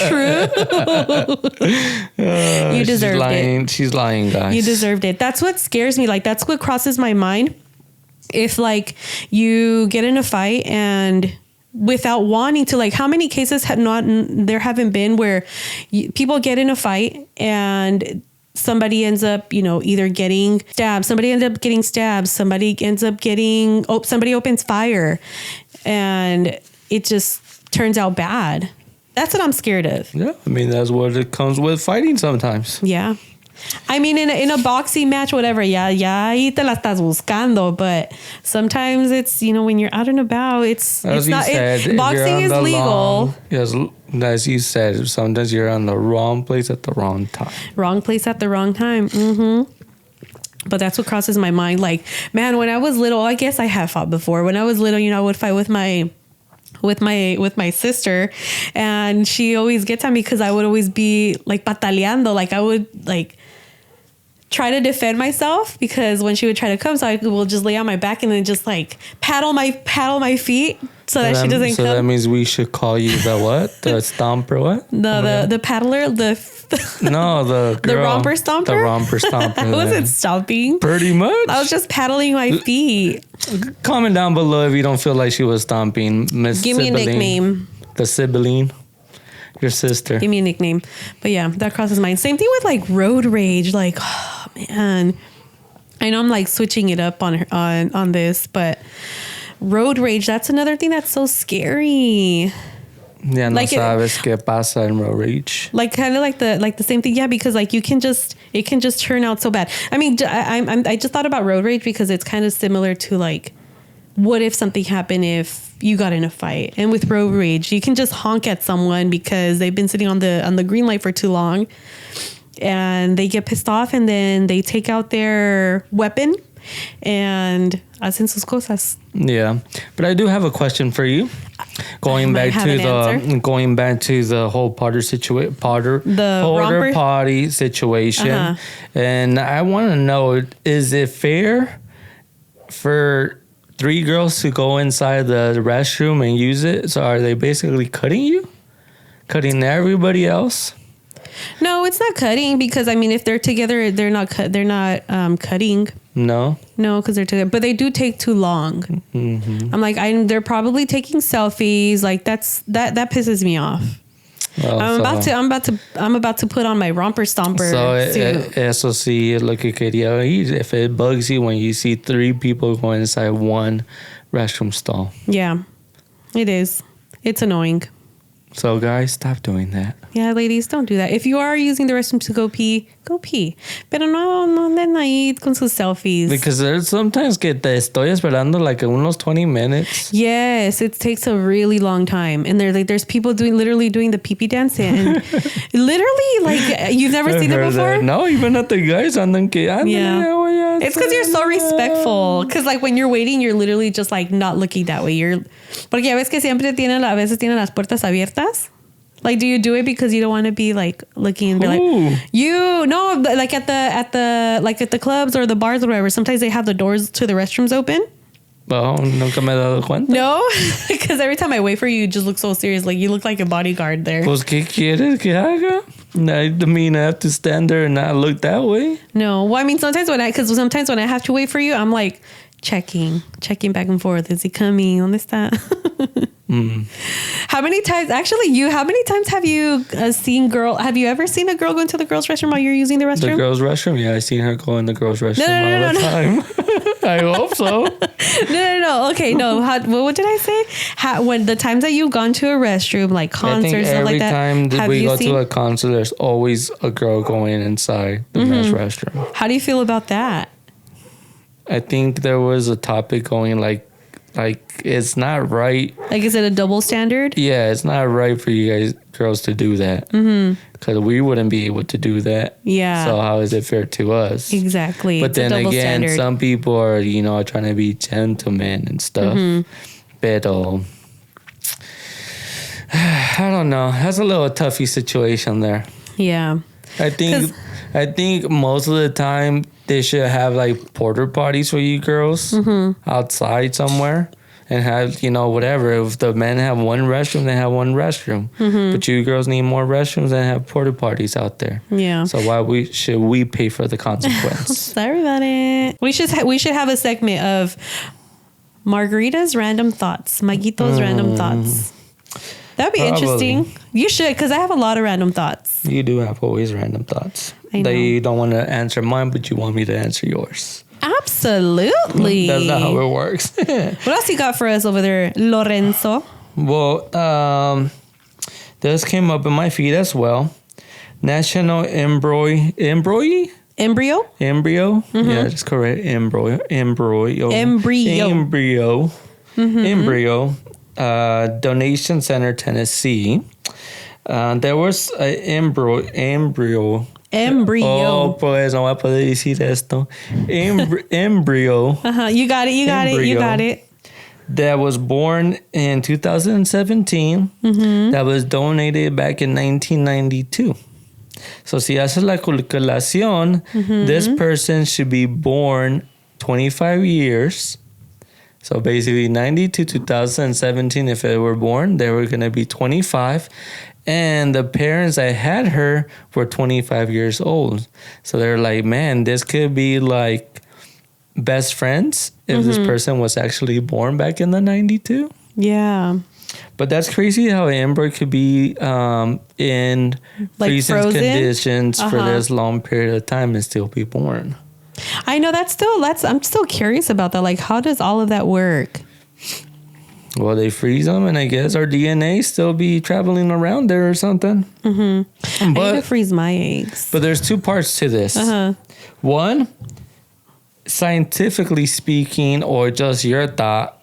true. You deserved it. She's lying, guys. You deserved it. That's what scares me. Like that's what crosses my mind. If like you get in a fight and without wanting to, like how many cases there haven't been where people get in a fight and somebody ends up, you know, either getting stabbed, somebody ends up getting stabbed, somebody ends up getting, somebody opens fire and it just turns out bad. That's what I'm scared of. Yeah, I mean, that's what it comes with fighting sometimes. Yeah. I mean, in a boxing match, whatever, ya ahí te la estás buscando, but sometimes it's, you know, when you're out and about, it's not, boxing is legal. Yes, as you said, sometimes you're on the wrong place at the wrong time. Wrong place at the wrong time. Mm-hmm. But that's what crosses my mind. Like, man, when I was little, I guess I have fought before. When I was little, you know, I would fight with my sister, and she always gets at me because I would always be like pataleando, like I would like try to defend myself, because when she would try to come, so I will just lay on my back and then just like paddle my feet so that she doesn't come. So that means we should call you the what? The stomper what? The paddler, the girl. The romper stomper? The romper stomper. I wasn't stomping. Pretty much. I was just paddling my feet. Comment down below if you don't feel like she was stomping. Miss Give me a nickname. The Sibylline. Your sister. Give me a nickname. But yeah, that crosses mine. Same thing with like road rage. Like, oh man, I know I'm like switching it up on this, but road rage, that's another thing that's so scary. Yeah, no like sabes qué pasa en road rage. Like kind of like the same thing. Yeah, because like it can just turn out so bad. I mean, I just thought about road rage because it's kind of similar to like, what if something happened if you got in a fight? And with road rage, you can just honk at someone because they've been sitting on the green light for too long, and they get pissed off, and then they take out their weapon and hacen sus cosas. Yeah, but I do have a question for you. Going back to the whole Porter potty situation, and I want to know: is it fair for 3 girls to go inside the restroom and use it? So are they basically cutting you? Cutting everybody else? No, it's not cutting, because I mean, if they're together, they're not cutting. No, because they're together, but they do take too long. Mm-hmm. I'm like, they're probably taking selfies. Like that pisses me off. Well, I'm about to put on my romper stomper suit. Eso sí es lo que quería oír. If it bugs you when you see 3 people go inside one restroom stall. Yeah, it is. It's annoying. So guys, stop doing that. Yeah, ladies, don't do that. If you are using the restroom to go pee, go pee. Pero no anden ahí con sus selfies. Because there's sometimes que te estoy esperando like unos 20 minutes. Yes, it takes a really long time. And there's people literally doing the pee-pee dance. And literally, like, you've never seen it before? That. No, even at the guys andan que yeah. It's because you're so respectful. Because, like, when you're waiting, you're literally just, like, not looking that way. Porque ya ves que a veces tienen las puertas abiertas. Like, do you do it because you don't want to be like looking and be like, like at the clubs or the bars or whatever, sometimes they have the doors to the restrooms open. Oh, nunca me he dado cuenta. No, because every time I wait for you, you just look so serious. Like, you look like a bodyguard there. Pues, ¿qué quieres que haga? I mean, I have to stand there and not look that way. No. Well, I mean, sometimes when I have to wait for you, I'm like checking back and forth. Is he coming? ¿Dónde está? How many times have you have you ever seen a girl go into the girls' restroom while you're using the restroom? The girls' restroom? Yeah, I seen her go in the girls' restroom all the time. I hope so. No. Okay, no. What did I say? When the times that you've gone to a restroom, like concerts, stuff like that. Every time we go to a concert, there's always a girl going inside the men's restroom. How do you feel about that? I think there was a topic going like it's not right. Like, is it a double standard? Yeah, it's not right for you guys girls to do that. Because we wouldn't be able to do that. Yeah. So how is it fair to us? Exactly. But then again, some people are, trying to be gentlemen and stuff. Pero I don't know. That's a little toughy situation there. Yeah. I think most of the time they should have like porta potties for you girls outside somewhere and have, whatever. If the men have one restroom, they have one restroom. But you girls need more restrooms and have porta potties out there. Yeah. So why should we pay for the consequence? Sorry about it. We should have a segment of Margarita's random thoughts, Maguito's random thoughts. That'd be interesting. You should, because I have a lot of random thoughts. You do have always random thoughts. I know. That you don't want to answer mine, but you want me to answer yours. Absolutely. That's not how it works. What else you got for us over there, Lorenzo? Well, this came up in my feed as well. National Embryo? Embryo? Yeah, that's correct. Embryo. Donation Center, Tennessee. There was an embryo. Oh, pues no voy a poder decir esto. Embryo. You got it. That was born in 2017. That was donated back in 1992. So si haces la calculación, this person should be born 25 years. So basically 90 to 2017, if they were born, they were going to be 25. And the parents that had her were 25 years old. So they're like, man, this could be like best friends if this person was actually born back in the 92. Yeah. But that's crazy how an embryo could be in like freezing frozen conditions for this long period of time and still be born. I know I'm still curious about that. Like, how does all of that work? Well, they freeze them, and I guess our DNA still be traveling around there or something. But I need to freeze my eggs. But there's two parts to this. One, scientifically speaking, or just your thought,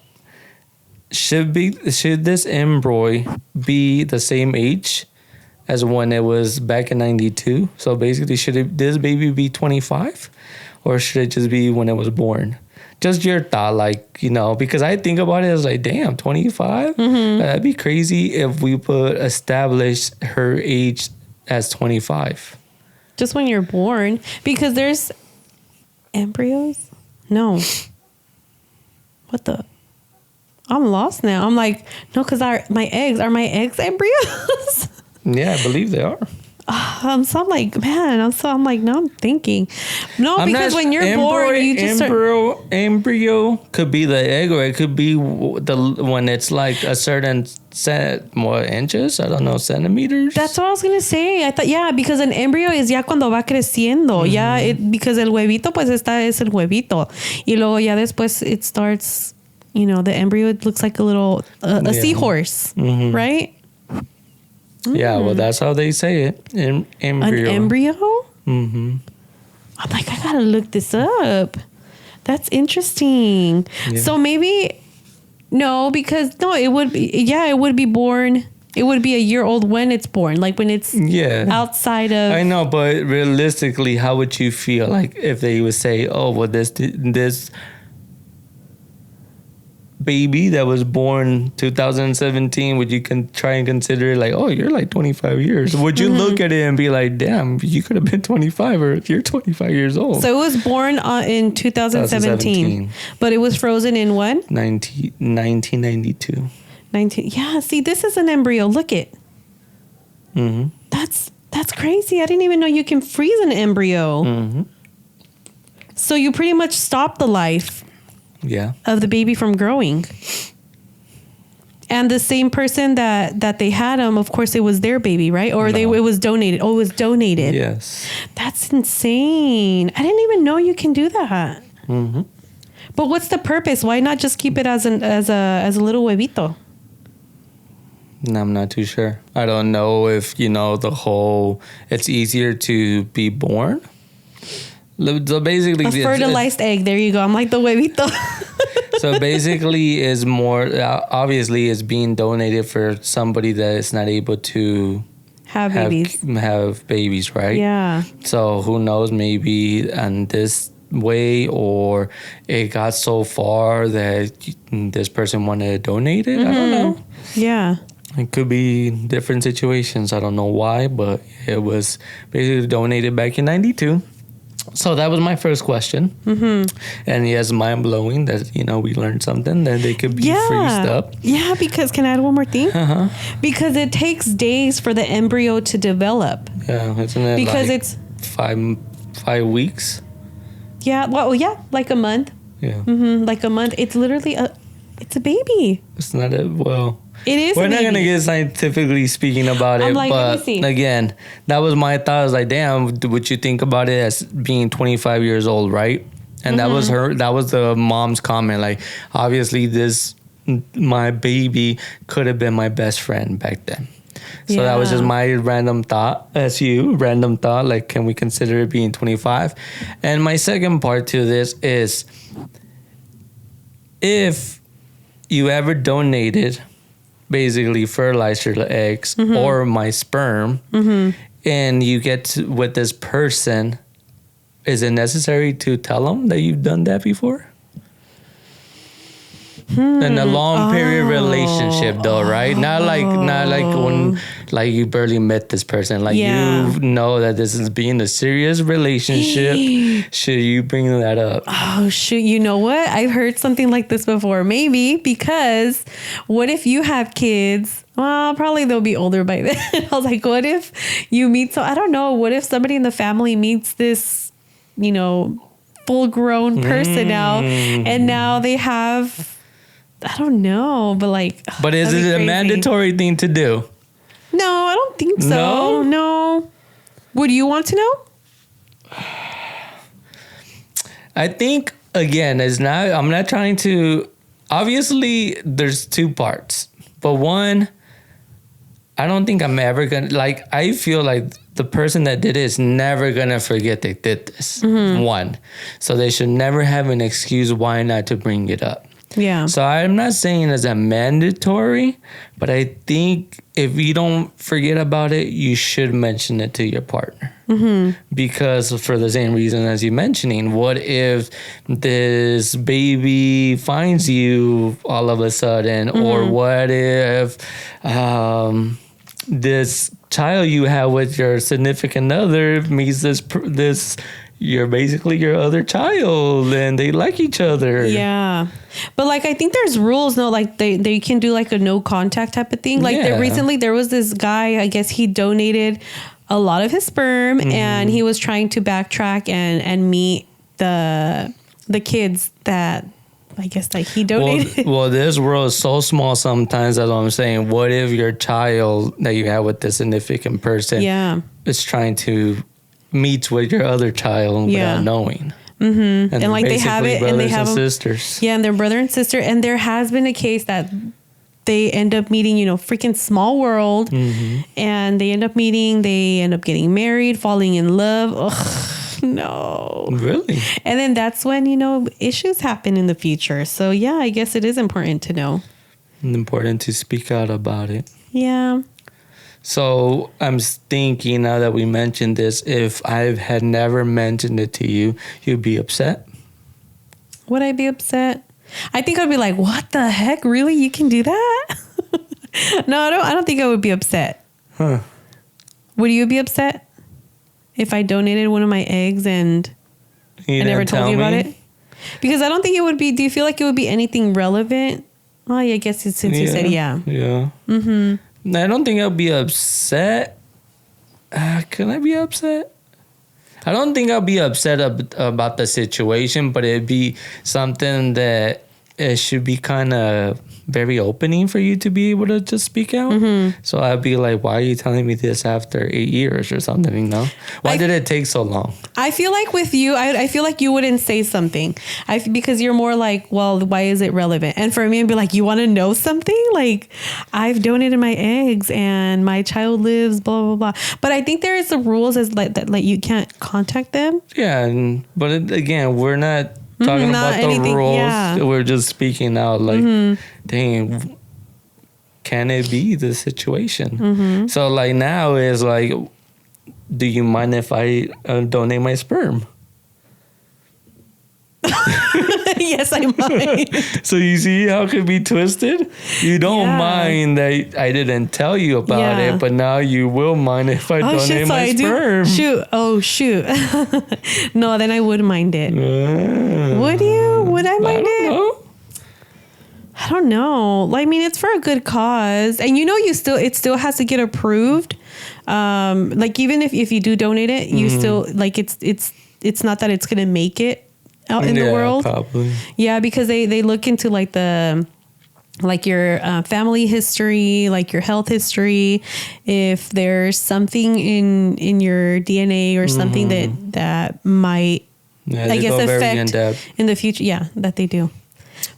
should this embryo be the same age as when it was back in 92? So basically, this baby be 25? Or should it just be when it was born? Just your thought, like, because I think about it as like, damn, 25? That'd be crazy if we establish her age as 25. Just when you're born? Because there's embryos? No. What the? I'm lost now. I'm like, no, because are my eggs embryos? Yeah, I believe they are. So I'm like, man, I'm like, now I'm thinking. No, because when you're born, you just embryo could be the egg, or it could be when it's like a certain more inches. I don't know, centimeters. That's what I was gonna say. I thought, because an embryo is ya cuando va creciendo. Because el huevito pues es el huevito, y luego ya después it starts. The embryo, it looks like a little a seahorse, right? Yeah, well, that's how they say it. Embryo. An embryo? Mm-hmm. I'm like, I gotta look this up. That's interesting. Yeah. So maybe, it would be born. It would be a year old when it's born, like when it's outside of. I know, but realistically, how would you feel like if they would say, "Oh, well, this baby that was born 2017, would you try and consider it like, oh, you're like 25 years? Would you look at it and be like, damn, you could have been 25 or you're 25 years old? So it was born in 2017, but it was frozen in what? 1992. Yeah, see, this is an embryo. Look it. Mm-hmm. That's crazy. I didn't even know you can freeze an embryo. Mm-hmm. So you pretty much stop the life of the baby from growing. And the same person that they had him, of course, it was their baby, right? Or it was donated. Oh, it was donated. Yes. That's insane. I didn't even know you can do that. Mm-hmm. But what's the purpose? Why not just keep it as a little huevito? I'm not too sure. I don't know if, it's easier to be born. So basically, a fertilized egg. There you go. I'm like the huevito. So basically, is more obviously is being donated for somebody that is not able to have babies, right? Yeah. So who knows? Maybe on this way, or it got so far that this person wanted to donate it. I don't know. Yeah. It could be different situations. I don't know why, but it was basically donated back in 92. So that was my first question. Mm-hmm. And yes, mind-blowing that, we learned something, that they could be freezed up. Yeah, because, can I add one more thing? Uh-huh. Because it takes days for the embryo to develop. Yeah, isn't it because like it's 5 weeks? Yeah, well, yeah, like a month. Yeah. Mm-hmm, like a month. It's literally it's a baby. It's not it is. We're not going to get scientifically speaking about it, but again, that was my thought. I was like, damn, would you think about it as being 25 years old, right? And that was the mom's comment. Like, obviously, my baby could have been my best friend back then. So that was just my random thought, like, can we consider it being 25? And my second part to this is, if you ever donated basically fertilized your eggs or my sperm, and you get with this person, is it necessary to tell them that you've done that before? In a long period relationship, though, right? Not like when you barely met this person. Like, you know that this is being a serious relationship. Should you bring that up? Oh shoot! You know what? I've heard something like this before. Maybe because what if you have kids? Well, probably they'll be older by then. I was like, what if you meet? So I don't know. What if somebody in the family meets this, full-grown person now, and now they have. I don't know, but But is it a mandatory thing to do? No, I don't think so. No. Would you want to know? I think, again, I'm not trying to, obviously there's two parts, but one, I don't think I'm ever going to, I feel like the person that did it is never going to forget they did this. One. So they should never have an excuse why not to bring it up. Yeah. So I'm not saying it's a mandatory, but I think if you don't forget about it, you should mention it to your partner. Because for the same reason as you mentioning, what if this baby finds you all of a sudden, or what if this child you have with your significant other meets this you're basically your other child and they like each other. Yeah. But I think there's rules, no, they can do a no contact type of thing. Recently there was this guy, I guess he donated a lot of his sperm and he was trying to backtrack and meet the kids that I guess he donated. Well, this world is so small sometimes, that's what I'm saying. What if your child that you have with this significant person is trying to meet with your other child without knowing? And they have it, and they have sisters. Yeah, and their brother and sister. And there has been a case that they end up meeting, freaking small world. And they end up meeting, they end up getting married, falling in love. Ugh, no. Really? And then that's when, issues happen in the future. So yeah, I guess it is important to know. Important to speak out about it. Yeah. So I'm thinking now that we mentioned this, if I had never mentioned it to you, you'd be upset? Would I be upset? I think I'd be like, what the heck? Really? You can do that? No, I don't think I would be upset. Huh. Would you be upset if I donated one of my eggs and I never told you about it? Because I don't think it would be, do you feel like it would be anything relevant? Well, I guess since you said yeah. Yeah. Mm-hmm. I don't think I'll be upset. Can I be upset? I don't think I'll be upset about the situation, but it'd be something that it should be kind of very opening for you to be able to just speak out. So I'd be like, why are you telling me this after 8 years or something, Why did it take so long? I feel like with you, I feel like you wouldn't say something. Because you're more like, well, why is it relevant? And for me, I'd be like, you want to know something? Like, I've donated my eggs and my child lives, blah, blah, blah. But I think there is the rules as like that, like you can't contact them. Yeah, but again, we're not talking about the rules. Yeah. We're just speaking out like, dang, can it be the situation? So like now is like, do you mind if I donate my sperm? Yes, I might. So you see how it could be twisted? You don't mind that I didn't tell you about it, but now you will mind if I donate my sperm. Shoot. No, then I would mind it. Would you? Would I mind it? I don't know. I mean, it's for a good cause. And it still has to get approved. Like even if you do donate it, you still like it's not that it's gonna make it out in the world. Probably. Yeah, because they look into like your family history, like your health history, if there's something in your DNA or something that might I guess affect in the future. Yeah, that they do.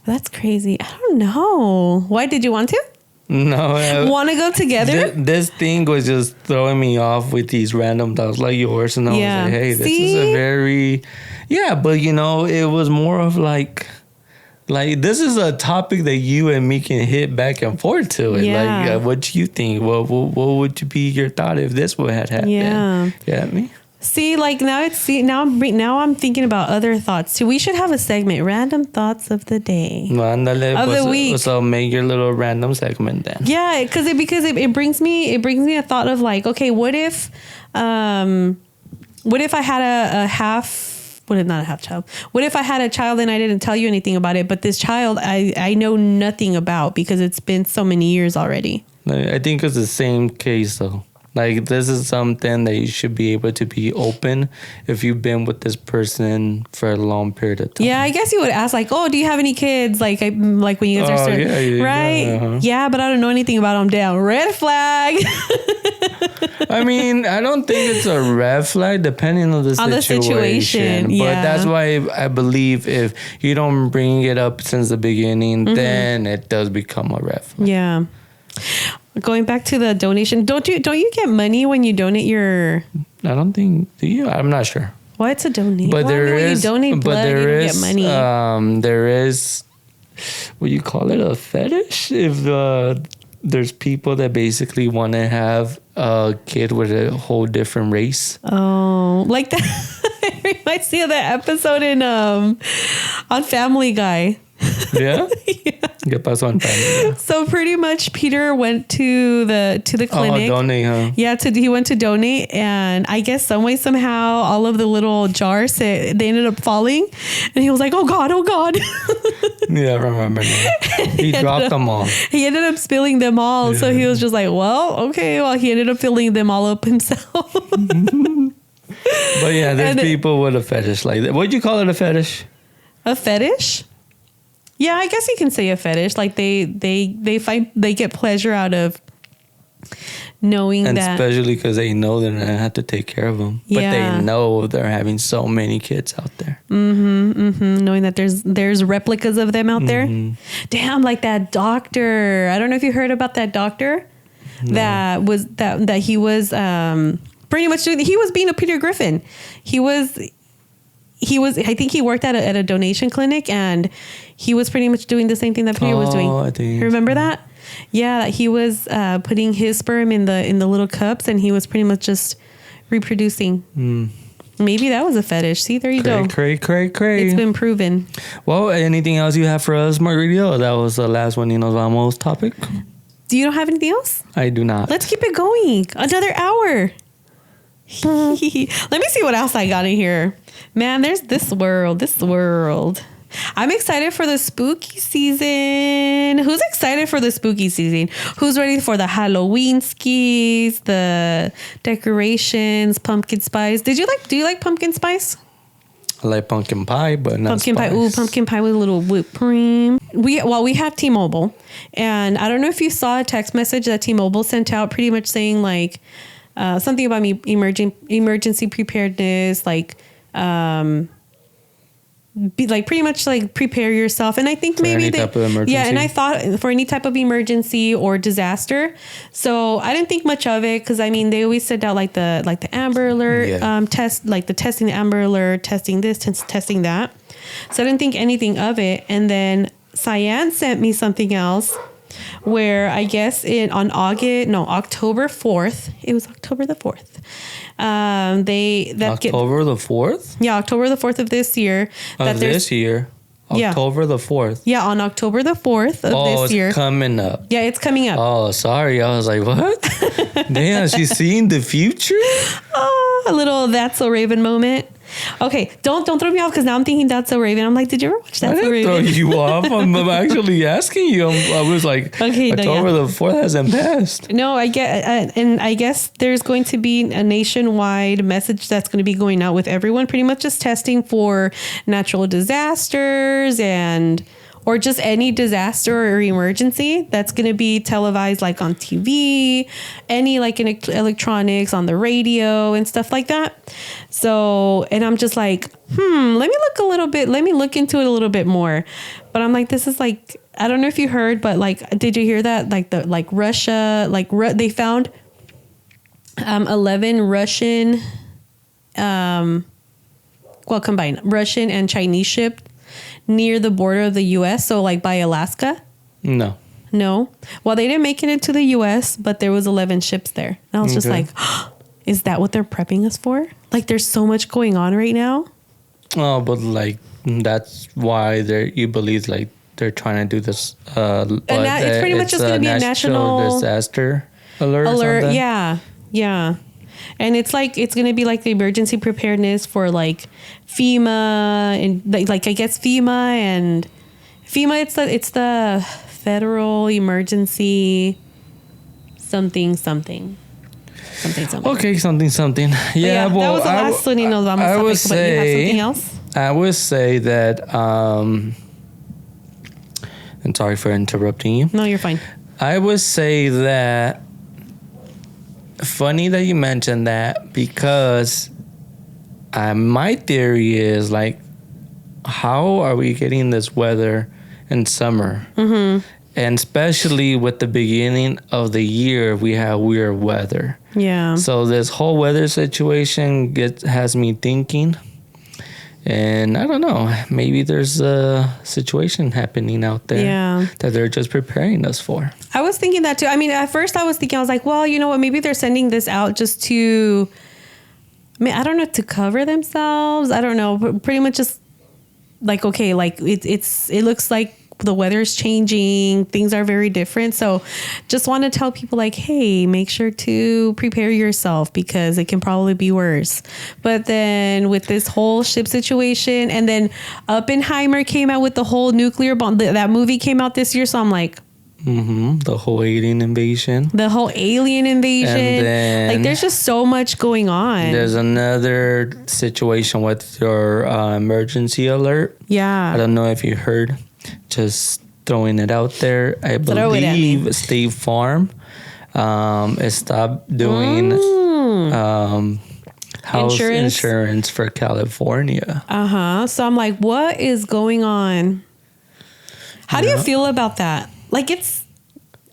But that's crazy. I don't know. Why did you want to? No. Want to go together? This thing was just throwing me off with these random thoughts like yours. And I was like, hey, this is a very... Yeah, but it was more of like this is a topic that you and me can hit back and forth to. Yeah. Like, what do you think? What would be your thought if this would have happened? Yeah. You get me? See, like now I'm thinking about other thoughts too. We should have a segment, random thoughts of the day. Of the week. So make your little random segment then. Yeah, because it brings me a thought of like, okay, what if I had a half. Not a half child. What if I had a child and I didn't tell you anything about it, but this child I know nothing about because it's been so many years already? I think it's the same case though. Like this is something that you should be able to be open if you've been with this person for a long period of time. Yeah, I guess you would ask like, oh, do you have any kids? Like when you guys are starting, right? Yeah, but I don't know anything about them. Damn, red flag. I mean, I don't think it's a red flag depending on the situation. But that's why I believe if you don't bring it up since the beginning, then it does become a red flag. Yeah. Going back to the donation, don't you get money when you donate your? I don't think. Do you? I'm not sure. Why it's a donation? But there is. When you donate blood, you don't get money. There is. What you call it? A fetish? If there's people that basically want to have a kid with a whole different race. Oh, like that. It reminds me of that episode on Family Guy. Yeah? ¿Qué pasó en Family Guy? So pretty much Peter went to the clinic. Oh, donate, huh? Yeah, he went to donate, and I guess some way, somehow, all of the little jars, they ended up falling, and he was like, oh God. Yeah, I remember that. He dropped them all. He ended up spilling them all, so he was just like, well, okay, well, he ended up filling them all up himself. But yeah, there's people with a fetish like that. What'd you call it, a fetish? A fetish? Yeah, I guess you can say a fetish. Like they get pleasure out of knowing and that, especially because they know they're gonna have to take care of them, but Yeah. they know they're having so many kids out there. knowing that there's replicas of them out there. Damn, like that doctor. I don't know if you heard about that doctor that he was pretty much doing. He was being a Peter Griffin. He was. I think he worked at a donation clinic, and he was pretty much doing the same thing that Peter was doing. I think. Remember that? Yeah, he was putting his sperm in the little cups, and he was pretty much just reproducing. Maybe that was a fetish. See, there you go. Cray. It's been proven. Well, anything else you have for us, Margarita? Or that was the last one, Nos Vamos topic? Do you don't have anything else? I do not. Let's keep it going. Another hour. Let me see what else I got in here. Man, there's this world. I'm excited for the spooky season. Who's excited for the spooky season? Who's ready for the Halloween skis, the decorations, pumpkin spice? Do you like pumpkin spice? I like pumpkin pie, but not Pumpkin spice. pie. Ooh, pumpkin pie with a little whipped cream. We have T-Mobile, and I don't know if you saw a text message that T-Mobile sent out, pretty much saying like something about emergency preparedness, like be like pretty much like prepare yourself. And I think For maybe any type of emergency? yeah, and I thought for any type of emergency or disaster. So I didn't think much of it, because I mean they always sent out like the Amber Alert test, like the testing the Amber Alert, testing this, testing that. So I didn't think anything of it. And then Cyan sent me something else, where I guess October 4th. It was October the 4th. October the 4th? Yeah, October the 4th of this year. October the 4th. Yeah, on October the 4th of this year. Oh, it's coming up. Yeah, it's coming up. Oh, sorry. I was like, what? Damn, she's seeing the future? Oh, a little That's So Raven moment. Okay, don't throw me off, because now I'm thinking That's So Raven. I'm like, did you ever watch That's I So didn't Raven? throw you off. I'm actually asking you. I was like, Okay, October the 4th hasn't passed. No, I get, and I guess there's going to be a nationwide message that's going to be going out with everyone, pretty much just testing for natural disasters or just any disaster or emergency that's going to be televised, like on TV, any like in electronics, on the radio and stuff like that. So, and I'm just like, let me look into it a little bit more. But I'm like, this is like, I don't know if you heard, but like, did you hear that? Like Russia, they found 11 Russian, combined Russian and Chinese ships near the border of the U.S. So like by Alaska. No. Well, they didn't make it into the U.S., but there was 11 ships there. And I was just like, is that what they're prepping us for? Like, there's so much going on right now. Oh, but like, that's why you believe like they're trying to do this. And it's pretty much just going to be a national disaster alert. Yeah. And it's like, it's going to be like the emergency preparedness for like FEMA and like I guess FEMA, it's the Federal Emergency something. Okay, something. Yeah, that was the last one. You have something else? I would say that, and sorry for interrupting you. No, you're fine. I would say that, funny that you mentioned that, because my theory is like, how are we getting this weather in summer? Mm-hmm. And especially with the beginning of the year, we have weird weather. Yeah. So this whole weather situation has me thinking. And I don't know, maybe there's a situation happening out there that they're just preparing us for. I was thinking that too. I mean, at first I was like, well, you know what? Maybe they're sending this out just to, I don't know, to cover themselves. I don't know. But pretty much just like, okay, like it looks like the weather's changing. Things are very different. So just want to tell people like, hey, make sure to prepare yourself because it can probably be worse. But then with this whole ship situation, and then Oppenheimer came out with the whole nuclear bomb. That movie came out this year. So I'm like, the whole alien invasion. And then, like, there's just so much going on. There's another situation with your emergency alert. Yeah. I don't know if you heard. Just throwing it out there. I believe State Farm Stop doing house insurance for California. So I'm like, what is going on? How do you feel about that? Like,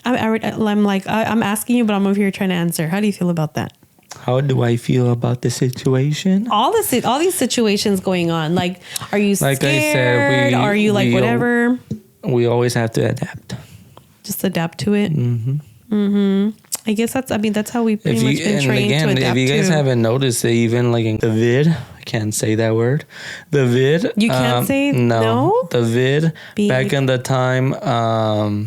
I'm asking you, but I'm over here trying to answer. How do you feel about that? How do I feel about the situation? All these situations going on. Like, are you scared? Like I said, are you like whatever? We always have to adapt. Just adapt to it. I guess that's how we pretty much been trained to adapt. If you guys haven't noticed it, even like in the vid, I can't say that word. The vid. You can't say no? The vid. Back in the time, I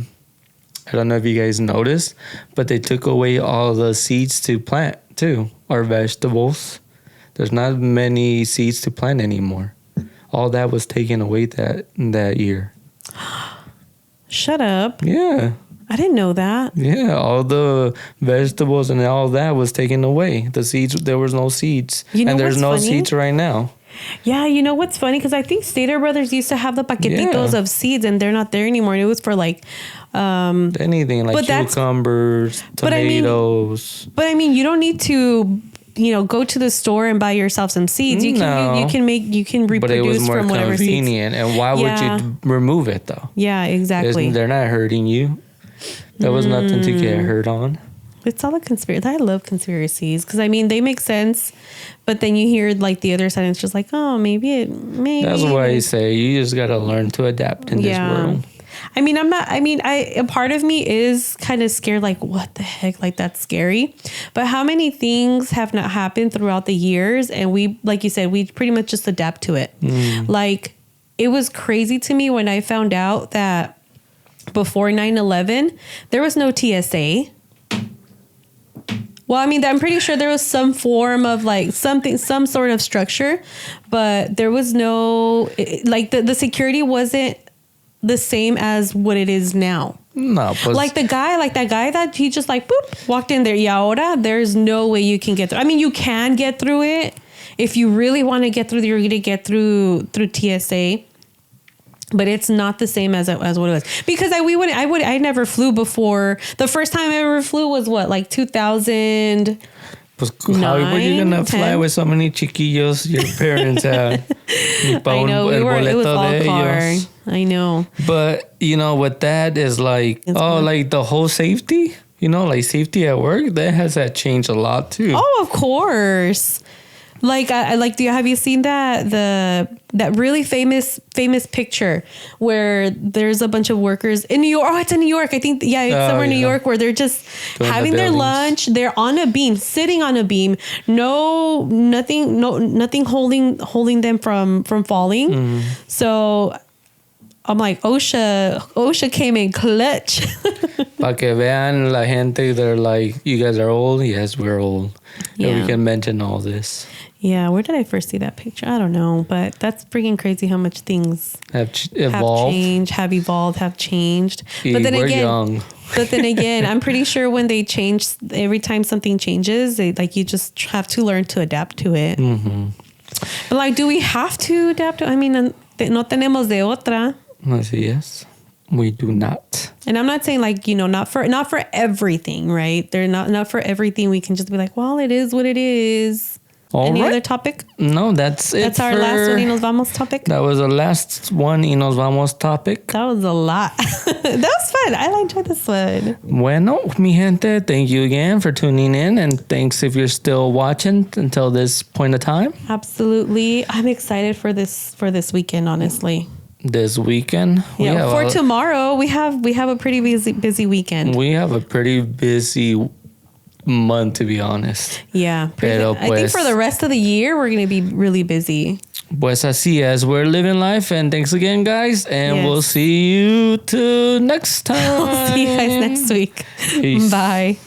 don't know if you guys noticed, but they took away all the seeds to plant too, or vegetables. There's not many seeds to plant anymore. All that was taken away that year. Shut up. Yeah. I didn't know that. Yeah, all the vegetables and all that was taken away. The seeds, there was no seeds. And there's no seeds right now. Yeah, you know what's funny? Because I think Stater Brothers used to have the paquetitos of seeds, and they're not there anymore. And it was for like... anything like cucumbers, tomatoes. But I mean, you don't need to... go to the store and buy yourself some seeds. You can reproduce but it was more from whatever seeds. Convenient. And why would you remove it though? Yeah, exactly. They're not hurting you. There was nothing to get hurt on. It's all a conspiracy. I love conspiracies because I mean they make sense, but then you hear like the other side and it's just like, oh, maybe. That's why I say you just gotta learn to adapt in this world. I mean, a part of me is kind of scared, like, what the heck? Like, that's scary. But how many things have not happened throughout the years? And we, like you said, we pretty much just adapt to it. Like, it was crazy to me when I found out that before 9/11, there was no TSA. Well, I mean, I'm pretty sure there was some form of like some sort of structure, but there was no, like the security wasn't the same as what it is now. No, pues, like that guy that he just like boop walked in there. Y ahora there's no way you can get through. I mean, you can get through it if you really want to get through. You're gonna get through TSA, but it's not the same as what it was. Because I never flew before. The first time I ever flew was what, like 2000. How were you gonna fly with so many chiquillos your parents had? I know, it was all car. I know. But, what that is like, like the whole safety, like safety at work, that has changed a lot too. Oh, of course. Like, have you seen that really famous picture where there's a bunch of workers in New York? Oh, it's in New York. I think, it's somewhere in New York where they're just having their lunch. They're on a beam, sitting on a beam. Nothing holding them from falling. So I'm like, OSHA came in clutch. Pa que vean la gente, they're like, you guys are old? Yes, we're old. Yeah. We can mention all this. Yeah, where did I first see that picture? I don't know, but that's freaking crazy how much things have evolved, have changed. But then young. But then again, I'm pretty sure when they change, every time something changes, you just have to learn to adapt to it. But like, do we have to adapt to? I mean, no tenemos de otra. Así es. We do not. And I'm not saying like, not for everything, right? They're not for everything. We can just be like, well, it is what it is. Any other topic? No, that's it. That's our last one, y nos vamos topic? That was the last one, y nos vamos topic. That was a lot. That was fun. I enjoyed this one. Bueno, mi gente, thank you again for tuning in. And thanks if you're still watching until this point of time. Absolutely. I'm excited for this weekend, honestly. This weekend? For tomorrow, we have a pretty busy weekend. We have a pretty busy month, to be honest. Yeah. I think for the rest of the year, we're going to be really busy. Pues así es. We're living life. And thanks again, guys. And we'll see you till next time. We'll see you guys next week. Peace. Bye.